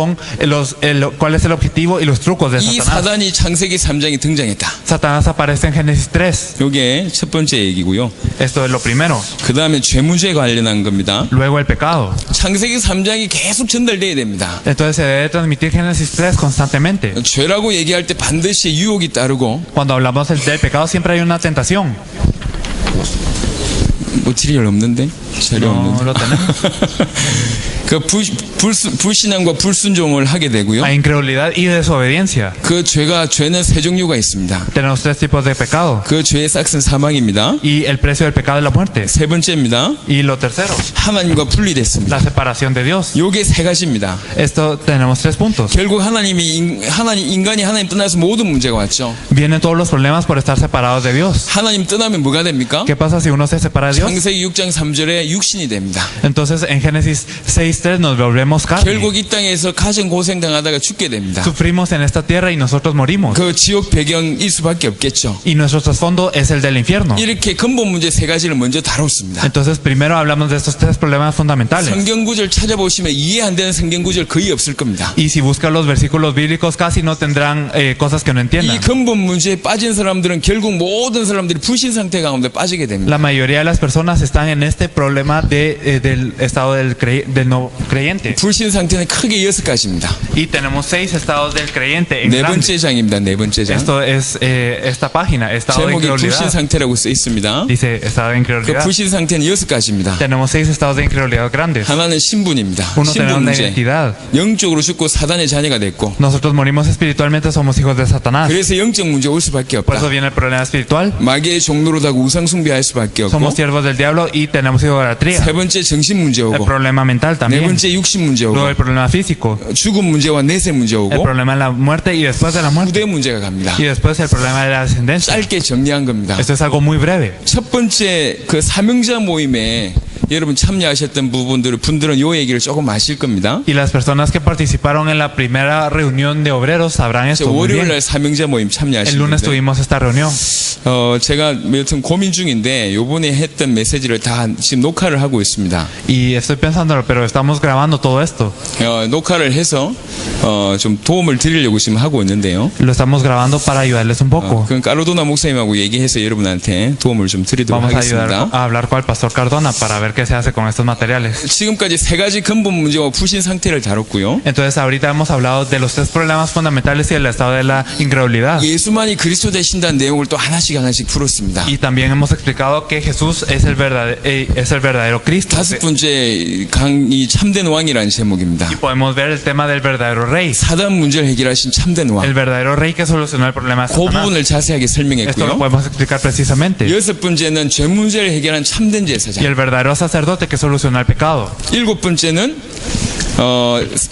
B: el objetivo y los trucos de
A: 이
B: Satanás?
A: 사단이 창세기 3장에 등장했다.
B: Satanás aparece en Génesis 3.
A: 요게 첫 번째 얘기고요.
B: Esto es lo primero.
A: 그 다음에 죄문제에 관련한 겁니다.
B: Luego el pecado.
A: 창세기 3장이 계속 전달돼야 됩니다.
B: Entonces se debe transmitir Génesis 3 constantemente.
A: 죄라고 얘기할 때 반드시 유혹이 따르고
B: Cuando hablamos del pecado siempre hay una tentación.
A: 모티리얼 없는데? 자료
B: No
A: 없는데?
B: lo tenemos.
A: 그 불신앙과 불순종을 하게 되고요.
B: Hay incredulidad y desobediencia.
A: 그 죄는 세 종류가 있습니다.
B: Tenemos tres tipos de pecado.
A: 그 죄의 싹은 사망입니다.
B: Y el precio del pecado es la muerte.
A: 세 번째입니다.
B: Y lo tercero,
A: 하나님과 분리됐습니다.
B: la separación de Dios.
A: 요게 세 가지입니다.
B: Esto tenemos tres puntos.
A: 결국 인간이 하나님 떠나서 모든 문제가 왔죠.
B: Vienen todos los problemas por estar separados de Dios.
A: 하나님 떠나면 뭐가 됩니까?
B: ¿Qué pasa si uno se separa de Dios?
A: 창세기 6장 3절에 육신이 됩니다.
B: Entonces en Génesis 6:3 nos volvemos tenemos carne.
A: 결국 이 땅에서 가정 고생 당하다가 죽게 됩니다.
B: Sufrimos en esta tierra y nosotros morimos.
A: 그 지옥 배경일 수밖에 없겠죠.
B: Y nuestro trasfondo es el del infierno.
A: 이렇게 근본 문제 세 가지를 먼저 다뤘습니다.
B: Entonces, primero hablamos de estos tres problemas fundamentales.
A: 성경 구절 찾아보시면 이해 안 되는 성경 구절 거의 없을 겁니다.
B: Y si buscan los versículos bíblicos, casi no tendrán cosas que no
A: 이
B: entiendan.
A: 근본 문제에 빠진 사람들은 결국 모든 사람들이 불신 상태 가운데 빠지게 됩니다.
B: La mayoría de las personas están en este problema del estado del no creyente.
A: 불신 상태는 크게 6가지입니다.
B: Y tenemos 6 estados del creyente en
A: 네
B: grande.
A: 번째 장입니다. 네 번째 장.
B: Esto es esta página, estado de
A: 제목이 불신
B: incredulidad.
A: 상태라고 써 있습니다.
B: Dice estado de
A: 그
B: incredulidad.
A: 불신 상태는 6가지입니다.
B: Tenemos 6 estados de incredulidad grandes.
A: 하나는 신분입니다.
B: Uno, tenemos
A: 신분
B: una
A: 문제.
B: identidad.
A: 영적으로 죽고 사단의 자녀가 됐고,
B: Nosotros morimos espiritualmente, somos hijos de Satanás.
A: 그래서 영적 문제 올 수밖에
B: Por eso
A: 없다.
B: viene el problema espiritual.
A: 마귀의 종로로 다고 우상 숭배할 수밖에 없고,
B: Somos siervos del diablo y tenemos idolatría.
A: 세 번째 정신 문제
B: El
A: 오고,
B: problema mental
A: 네
B: también.
A: 번째 육신 문제
B: Luego
A: 오고,
B: el problema físico.
A: 죽음 문제와 내세 문제
B: El
A: 오고,
B: problema de la muerte y después de la muerte.
A: 후대 문제가 갑니다.
B: Y después el problema de la descendencia.
A: 짧게 정리한 겁니다.
B: Esto es algo muy breve.
A: 첫 번째 그 사명자 모임에 여러분 참여하셨던 분들은 요 얘기를 조금 아실 겁니다.
B: Y las personas que participaron en la primera reunión de obreros sabrán esto muy
A: 월요일
B: bien.
A: 날 사명자 모임
B: El
A: 참여하신
B: lunes
A: 분들.
B: tuvimos esta reunión.
A: 제가 여튼 고민 중인데 요번에 했던 메시지를 다 지금 녹화를 하고 있습니다.
B: Y estoy pensándolo, pero estamos grabando todo esto.
A: 녹화를 해서 좀 도움을 드리려고 지금 하고 있는데요.
B: Lo estamos grabando para ayudarles un poco.
A: 그럼 까르도나 목사님하고 얘기해서 여러분한테 도움을 좀 드리도록
B: Vamos a ayudar
A: 하겠습니다.
B: a hablar con el pastor Cardona para ver qué se hace con estos materiales.
A: 지금까지 세 가지 근본 문제와 불신 상태를 다뤘고요.
B: Entonces ahorita hemos hablado de los 3 problemas fundamentales y el estado de la incredulidad.
A: 예수만이 그리스도 되신다는 내용을 또 하나씩 풀었습니다.
B: Y también hemos explicado que Jesús es el verdadero Cristo.
A: 다섯 번째 강이 참된 왕이라는 제목입니다.
B: Y podemos ver el tema del verdadero rey.
A: 사단 문제를 해결하신 참된
B: El
A: 왕.
B: verdadero rey que solucionó el problema de
A: 그
B: Satanás.
A: 부분을 자세하게
B: Esto lo
A: 설명했고요.
B: podemos explicar precisamente.
A: 여섯 번째는 죄 문제를 해결한 참된
B: Y
A: 제사장.
B: el verdadero sacerdote que solucionó el pecado.
A: 일곱 번째는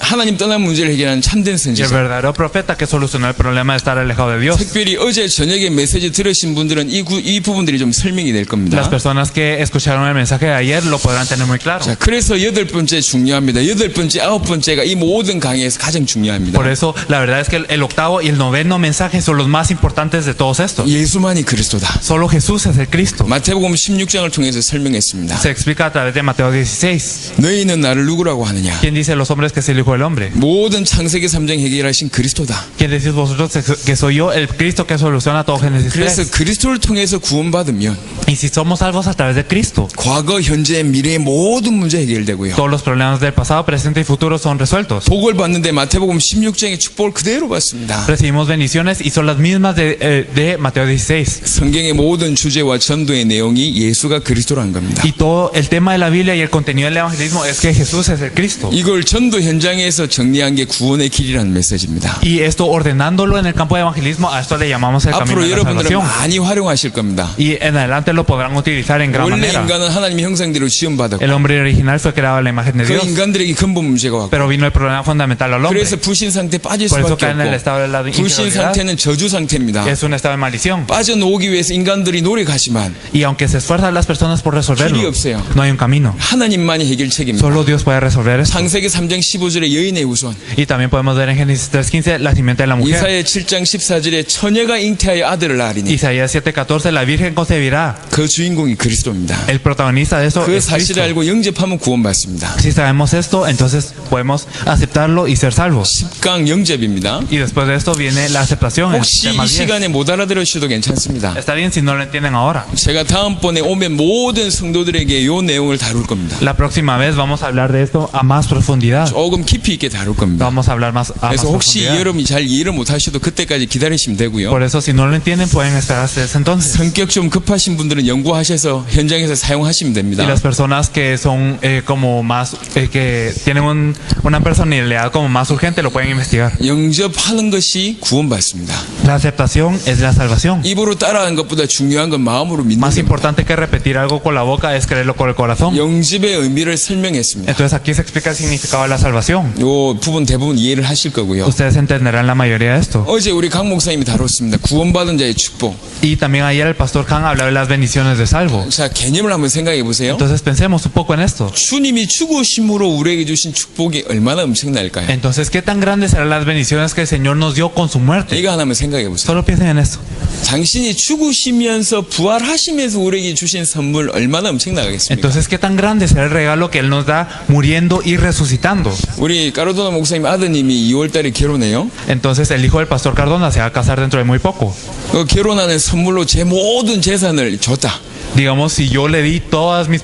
A: 하나님 떠난 문제를 해결한 참된
B: Y el
A: 선지자.
B: verdadero profeta que solucionó el problema de estar alejado de Dios.
A: 특별히 어제 저녁에 메시지 들으신 분들은 이 부분들이 좀 설명이 될
B: Las
A: 겁니다.
B: personas que escucharon el mensaje de ayer lo podrán tener muy claro.
A: 자, 그래서 여덟 번째 중요합니다. 여덟 번째, 아홉 번째가 이 모든 강의에서 가장 중요합니다.
B: Por eso, la verdad es que el octavo y el noveno mensaje son los más importantes de todos estos.
A: 예수만이 그리스도다.
B: Solo Jesús es el Cristo.
A: 마태복음 16장을 통해서 설명했습니다.
B: Se explica a través de Mateo 16.
A: 너희는 나를 누구라고 하느냐?
B: ¿Quién dice los hombres que es el Hijo del Hombre?
A: 모든 창세기 3장 해결하신 그리스도다.
B: ¿Quién decís vosotros que soy yo, el Cristo que soluciona todo Génesis
A: 그래서
B: 3?
A: 그리스도를 통해서 구원받으면
B: Y si somos salvos a través de Cristo,
A: 과거, 현재, 미래의 모든 문제 해결되고요.
B: todos los problemas del pasado, presente y futuro son resueltos.
A: 복을 받는데 마태복음 16장의 축복을 그대로 받습니다.
B: Recibimos bendiciones y son las mismas de Mateo 16.
A: 성경의 모든 주제와 전도의 내용이 예수가 그리스도라는 겁니다.
B: Y todo el tema de la Biblia y el contenido del evangelismo es que Jesús es el Cristo.
A: 이걸 전도 현장에서 정리한 게 구원의 길이라는 메시지입니다.
B: Y esto ordenándolo en el campo de evangelismo, a esto le llamamos el camino
A: 앞으로
B: de la
A: 여러분들은
B: salvación.
A: 많이 활용하실 겁니다.
B: Y en adelante lo podrán utilizar en gran
A: 원래
B: manera.
A: 인간은 하나님의 형상대로 지음받았고
B: El hombre original fue creado a la imagen de
A: 그
B: Dios,
A: 인간들에게 근본 문제가 왔고
B: pero vino el problema fundamental al hombre.
A: 그래서 불신 상태 빠질
B: Por eso
A: 수밖에
B: cae en el estado de la
A: 없고 불신
B: incredulidad,
A: 상태는 저주 상태입니다.
B: que es un estado de maldición.
A: 빠져나오기 위해서 인간들이 노력하지만
B: Y aunque se esfuerzan las personas por
A: 길이
B: resolverlo,
A: 없어요.
B: no hay un camino.
A: 하나님만이 해결책입니다.
B: Solo Dios puede resolver eso.
A: 창세기 3장 15절에 여인의 후손,
B: Y también podemos ver en Génesis 3:15 la simiente de la mujer.
A: 이사야 7장 14절에 처녀가 잉태하여 아들을 낳으리니
B: Isaías 7:14 la virgen concebirá.
A: 그 주인공이 그리스도입니다.
B: El protagonista de eso
A: 그
B: es
A: 사실을
B: Cristo.
A: 알고 영접하면 구원받습니다.
B: Si sabemos esto, entonces podemos aceptarlo y ser salvos.
A: 10강 영접입니다.
B: Y después de esto viene la aceptación. el
A: 혹시
B: tema
A: 이
B: 10.
A: 시간에 못 알아들으셔도 괜찮습니다.
B: Está bien si no lo entienden ahora.
A: 제가 다음번에 오면 모든 성도들에게 이 내용을 다룰 겁니다.
B: La próxima vez vamos a hablar de esto a más profundidad.
A: 조금 깊이 있게 다룰 겁니다.
B: Vamos a hablar más a más
A: 그래서 혹시
B: profundidad.
A: 여러분이 잘 이해를 못 하셔도 그때까지 기다리시면 되고요.
B: Por eso si no lo entienden pueden esperar hasta ese entonces.
A: 성격 좀 급하신 분들은 연구하셔서 현장에서 사용하시면
B: Y
A: 됩니다.
B: las personas que son como más que tienen una personalidad como más urgente lo pueden investigar.
A: 영접하는 것이 구원받습니다.
B: La aceptación es la salvación.
A: 입으로 따라하는 것보다 중요한 건 마음으로 믿는
B: Más
A: 겁니다.
B: importante que repetir algo con la boca es creerlo con el corazón.
A: 영접의 의미를 설명했습니다.
B: Entonces aquí se explica el significado significaba la salvación.
A: 요 부분 대부분 이해를 하실 거고요.
B: Ustedes entenderán la mayoría de esto.
A: 어제 우리 강 목사님이 다뤘습니다. 구원받은 자의 축복.
B: Y también ayer el pastor Khan hablaba de las bendiciones de salvo.
A: 자, 개념을 한번 생각해 보세요.
B: Entonces pensemos un poco en esto.
A: 주님이 죽으심으로 우리에게 주신 축복이 얼마나 엄청날까요?
B: Entonces, ¿qué tan grandes serán las bendiciones que el Señor nos dio con su muerte?
A: 이거 하나만 생각해 보세요.
B: Solo piensen en esto.
A: 당신이 죽으시면서 부활하시면서 우리에게 주신 선물 얼마나 엄청나겠습니까?
B: Entonces, ¿qué tan grande será el regalo que Él nos da muriendo y resucitando?
A: 우리 까르도나 목사님 아드님이 2월달에 결혼해요.
B: Entonces, el hijo del pastor Cardona se va a casar dentro de muy poco.
A: 그 결혼하는 선물로 제 모든 재산을 줬다.
B: Digamos, si yo le di todas mis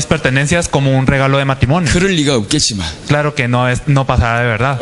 B: pertenencias como un regalo de matrimonio.
A: 그럴 리가 없겠지만
B: Claro que no pasará de verdad.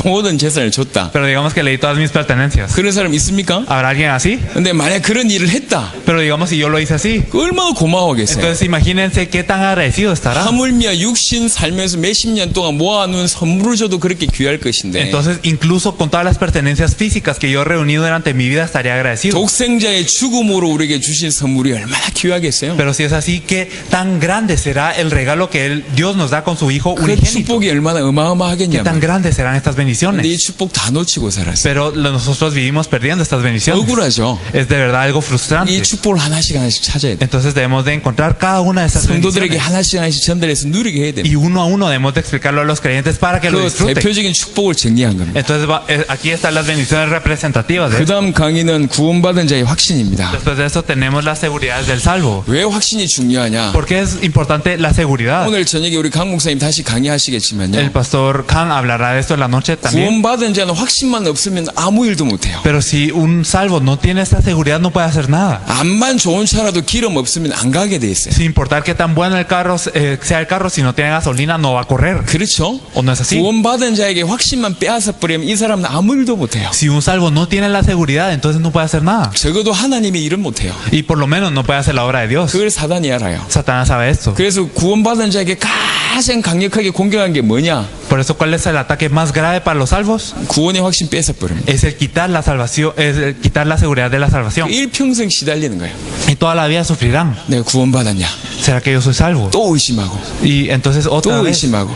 A: 모든 재산을 줬다.
B: Pero digamos que le di todas mis pertenencias.
A: 그런 사람 있습니까?
B: ¿Habrá alguien así?
A: 근데 만약 그런 일을 했다.
B: Pero digamos, si yo lo hice así.
A: 그 얼마나 고마워하겠어요.
B: Entonces, imagínense qué tan agradecido estará.
A: 하물며 육신 살면서 몇십 년 동안 모아놓은 선물을 줘도 그렇게 귀할 것인데
B: Entonces, incluso con todas las pertenencias físicas que yo he reunido durante mi vida, estaría agradecido.
A: 독생자의 죽음으로 우리에게 주신 선물이 얼마나 귀하겠어요.
B: Pero si es así, ¿qué tan grande será el regalo que Dios nos da con su Hijo
A: 그
B: unigénito?
A: 축복이 얼마나
B: ¿Qué tan
A: 어마어마하겠냐면
B: grandes serán estas
A: 근데 이
B: bendiciones?
A: 축복 다 놓치고 살았어요.
B: Pero nosotros vivimos perdiendo estas bendiciones.
A: 억울하죠.
B: Es de verdad algo
A: 이
B: frustrante.
A: 축복을 하나씩 찾아야 돼.
B: Entonces debemos de encontrar cada una de estas
A: 성도들에게
B: bendiciones.
A: 하나씩 전달해서 누리게 해야 됩니다.
B: Y uno a uno debemos de explicarlo a los creyentes para que lo
A: 그
B: disfruten.
A: 대표적인 축복을 정리한 겁니다.
B: Entonces aquí están las bendiciones representativas de
A: 그
B: esto.
A: 다음 강의는 구원받은 자의 확신입니다.
B: Después de eso tenemos las seguridades del salvo.
A: 왜 확신이 중요하냐?
B: ¿Por qué es importante la seguridad?
A: 오늘 저녁에 우리 강 목사님 다시
B: El
A: 강의하시겠지만요.
B: pastor Khan hablará de esto en la noche también.
A: 구원받은 자는 확신만 없으면 아무 일도 못해요.
B: Pero si un salvo no tiene esta seguridad, no puede hacer nada.
A: 암만 좋은 차라도 기름 없으면 안 가게 돼 있어요.
B: Sin importar qué tan bueno el carro sea el carro, si no tiene gasolina, no va a correr.
A: 그렇죠?
B: ¿O no es así?
A: 구원받은 자에게 확신만 빼앗아 버리면 이 사람은 아무 일도 못해요.
B: Si un salvo no tiene la seguridad, entonces no puede hacer nada.
A: 적어도 하나님의 일은 못해요.
B: Y por lo menos no puede hacer la obra de Dios.
A: 그걸 사단이 알아요.
B: Satanás sabe esto.
A: 그래서 구원받은 자에게 가장 강력하게 공격한 게 뭐냐?
B: Por eso, ¿cuál es el ataque más grave para los salvos?
A: 구원의 확신 뺏어 버립니다.
B: Es el quitar la salvación, es el quitar la seguridad de la salvación.
A: 일평생 시달리는 거예요.
B: Y toda la vida sufrirán.
A: 내가 구원받았냐?
B: ¿Será que yo soy salvo?
A: 또 의심하고.
B: Y entonces otra
A: 또
B: vez
A: 의심하고.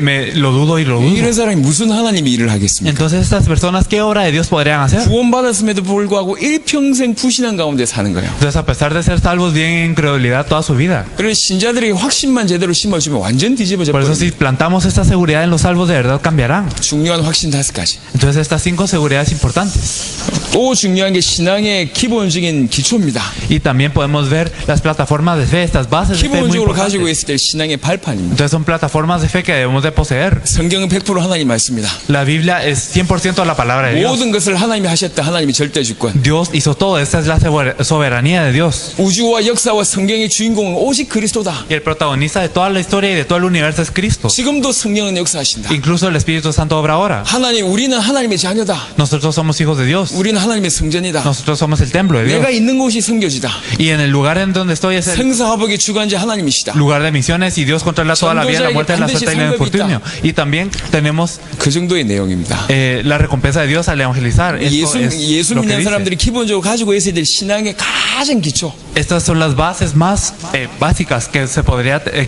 B: me lo dudo y lo dudo.
A: 이런 사람이 무슨 하나님이 일을 하겠습니까?
B: Entonces estas personas, ¿qué obra de Dios podrían hacer?
A: 구원받았음에도 불구하고 일평생 불신한 가운데 사는 거예요.
B: Entonces, a pesar de ser salvos, viven en incredulidad toda su vida.
A: 그래서 신자들에게 확신만 제대로 심어주면 완전 뒤집어져
B: Por eso, si
A: 버립니다.
B: plantamos esta seguridad en los salvos, de verdad cambiarán.
A: 중요한 확신 5가지.
B: Entonces, estas 5 seguridades importantes.
A: 또 중요한 게 신앙의 기본적인 기초입니다.
B: Y también podemos ver las plataformas de fe, estas bases de fe muy
A: 기본적으로 가지고
B: importantes.
A: 있을 때 신앙의 발판입니다.
B: Entonces, son plataformas de fe que debemos de poseer.
A: 성경은 100% 하나님 말씀입니다.
B: La Biblia es 100% la palabra de Dios.
A: 모든 것을 하나님이 하셨다. 하나님이 절대 주권.
B: Dios hizo todo. Esta es la soberanía de Dios.
A: 우주와 역사와 성경의 주인공은 오직 그리스도다.
B: Y el protagonista de toda la historia y de todo el universo es Cristo.
A: 지금도 성령은 역사하신다.
B: Incluso el Espíritu Santo obra ahora.
A: 우리는 하나님의 자녀다.
B: Nosotros somos hijos de Dios.
A: 우리는 하나님의 성전이다.
B: Nosotros somos el templo de Dios.
A: 내가 있는 곳이 성교지다.
B: Y en el lugar en donde estoy es el
A: 생사화복의 주관자 하나님이시다.
B: lugar de misiones y Dios controla toda la vida, la muerte, la suerte y el infortunio. Y también tenemos
A: 그 정도의 내용입니다.
B: la recompensa de Dios al evangelizar. Esto es
A: 예수
B: lo que
A: 믿는
B: dice.
A: 사람들이 기본적으로 가지고 있어야 될 신앙의 가장 기초.
B: Estas son las bases más básicas que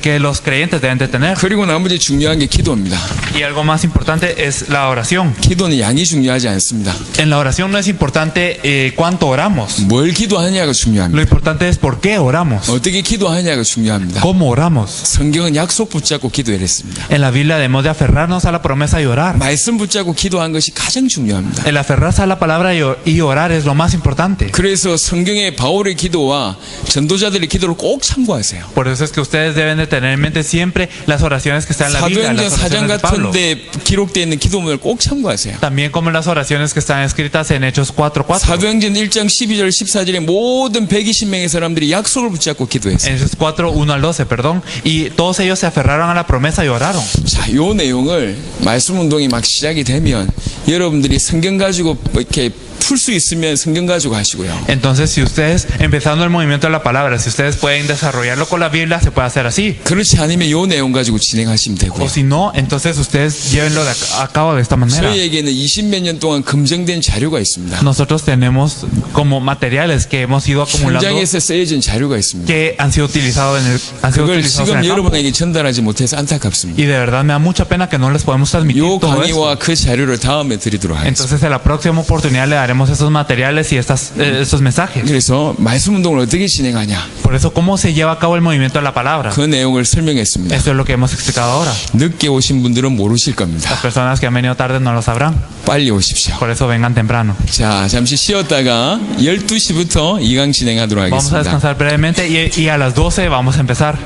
B: que los creyentes deben de tener.
A: 그리고 나머지 중요한 게 기도입니다.
B: Y algo más importante es la oración.
A: 기도는 양이 중요하지 않습니다.
B: En la oración no es importante cuánto oramos.
A: 뭘 기도하느냐가
B: Lo
A: 중요합니다.
B: importante es por qué oramos.
A: 어떻게 기도하느냐가 중요합니다.
B: ¿Cómo oramos?
A: 성경은 약속 붙잡고 기도했습니다.
B: En la Biblia debemos de aferrarnos a la promesa y orar.
A: 말씀 붙잡고 기도한 것이 가장 중요합니다.
B: El aferrarse a la palabra y orar es lo más importante.
A: 그래서 성경의 바울의 기도와 전도자들의 기도를 꼭 참고하세요.
B: Por eso es que ustedes deben de tener en mente siempre las oraciones que están en la Biblia,
A: 사도행전
B: las
A: 4장
B: oraciones de Pablo.
A: 같은데 기록되어 있는 기도문을 꼭 참고하세요.
B: También como las oraciones que están escritas en Hechos 4:4.
A: 사도행전 1장 12절 14절에 모든 120명의 사람들이 약속을 붙잡고 기도했어요.
B: En Hechos 4:1-12, perdón. Y todos ellos se aferraron a la promesa y oraron.
A: 자, 요 내용을 말씀 운동이 막 시작이 되면 여러분들이 성경 가지고 이렇게 풀 수 있으면 성경 가지고 하시고요.
B: Entonces, si ustedes, empezando el movimiento de la palabra, si ustedes pueden desarrollarlo con la Biblia, se puede hacer así.
A: 그렇지 않으면 요 내용 가지고 진행하시면 되고요.
B: O si no, entonces ustedes llévenlo a cabo de esta manera.
A: 저희에게는 20몇 년 동안 검증된 자료가 있습니다.
B: Nosotros tenemos como materiales que hemos ido acumulando
A: 현장에서 쓰여진 자료가 있습니다.
B: que han sido utilizados en el, han sido
A: 그걸
B: utilizados en
A: 지금
B: el campo.
A: 여러분에게 전달하지 못해서 안타깝습니다.
B: Y de verdad me da mucha pena que no les podemos transmitir
A: 요
B: todo eso.
A: 강의와 그 자료를 다음에 드리도록 하겠습니다.
B: Entonces, en la próxima oportunidad le daremos esos materiales y estos mensajes.
A: 그래서 말씀 운동을 어떻게 진행하냐
B: Por eso, ¿cómo se lleva a cabo el movimiento de la palabra?
A: 그 내용을 설명했습니다.
B: Esto es lo que hemos explicado ahora.
A: 늦게 오신 분들은 모르실
B: Las
A: 겁니다.
B: personas que han venido tarde no lo sabrán.
A: 빨리 오십시오.
B: Por eso vengan temprano.
A: 자, 잠시 쉬었다가 12시부터 2강 진행하도록
B: Vamos a
A: 하겠습니다.
B: descansar brevemente y a las 12 vamos a empezar.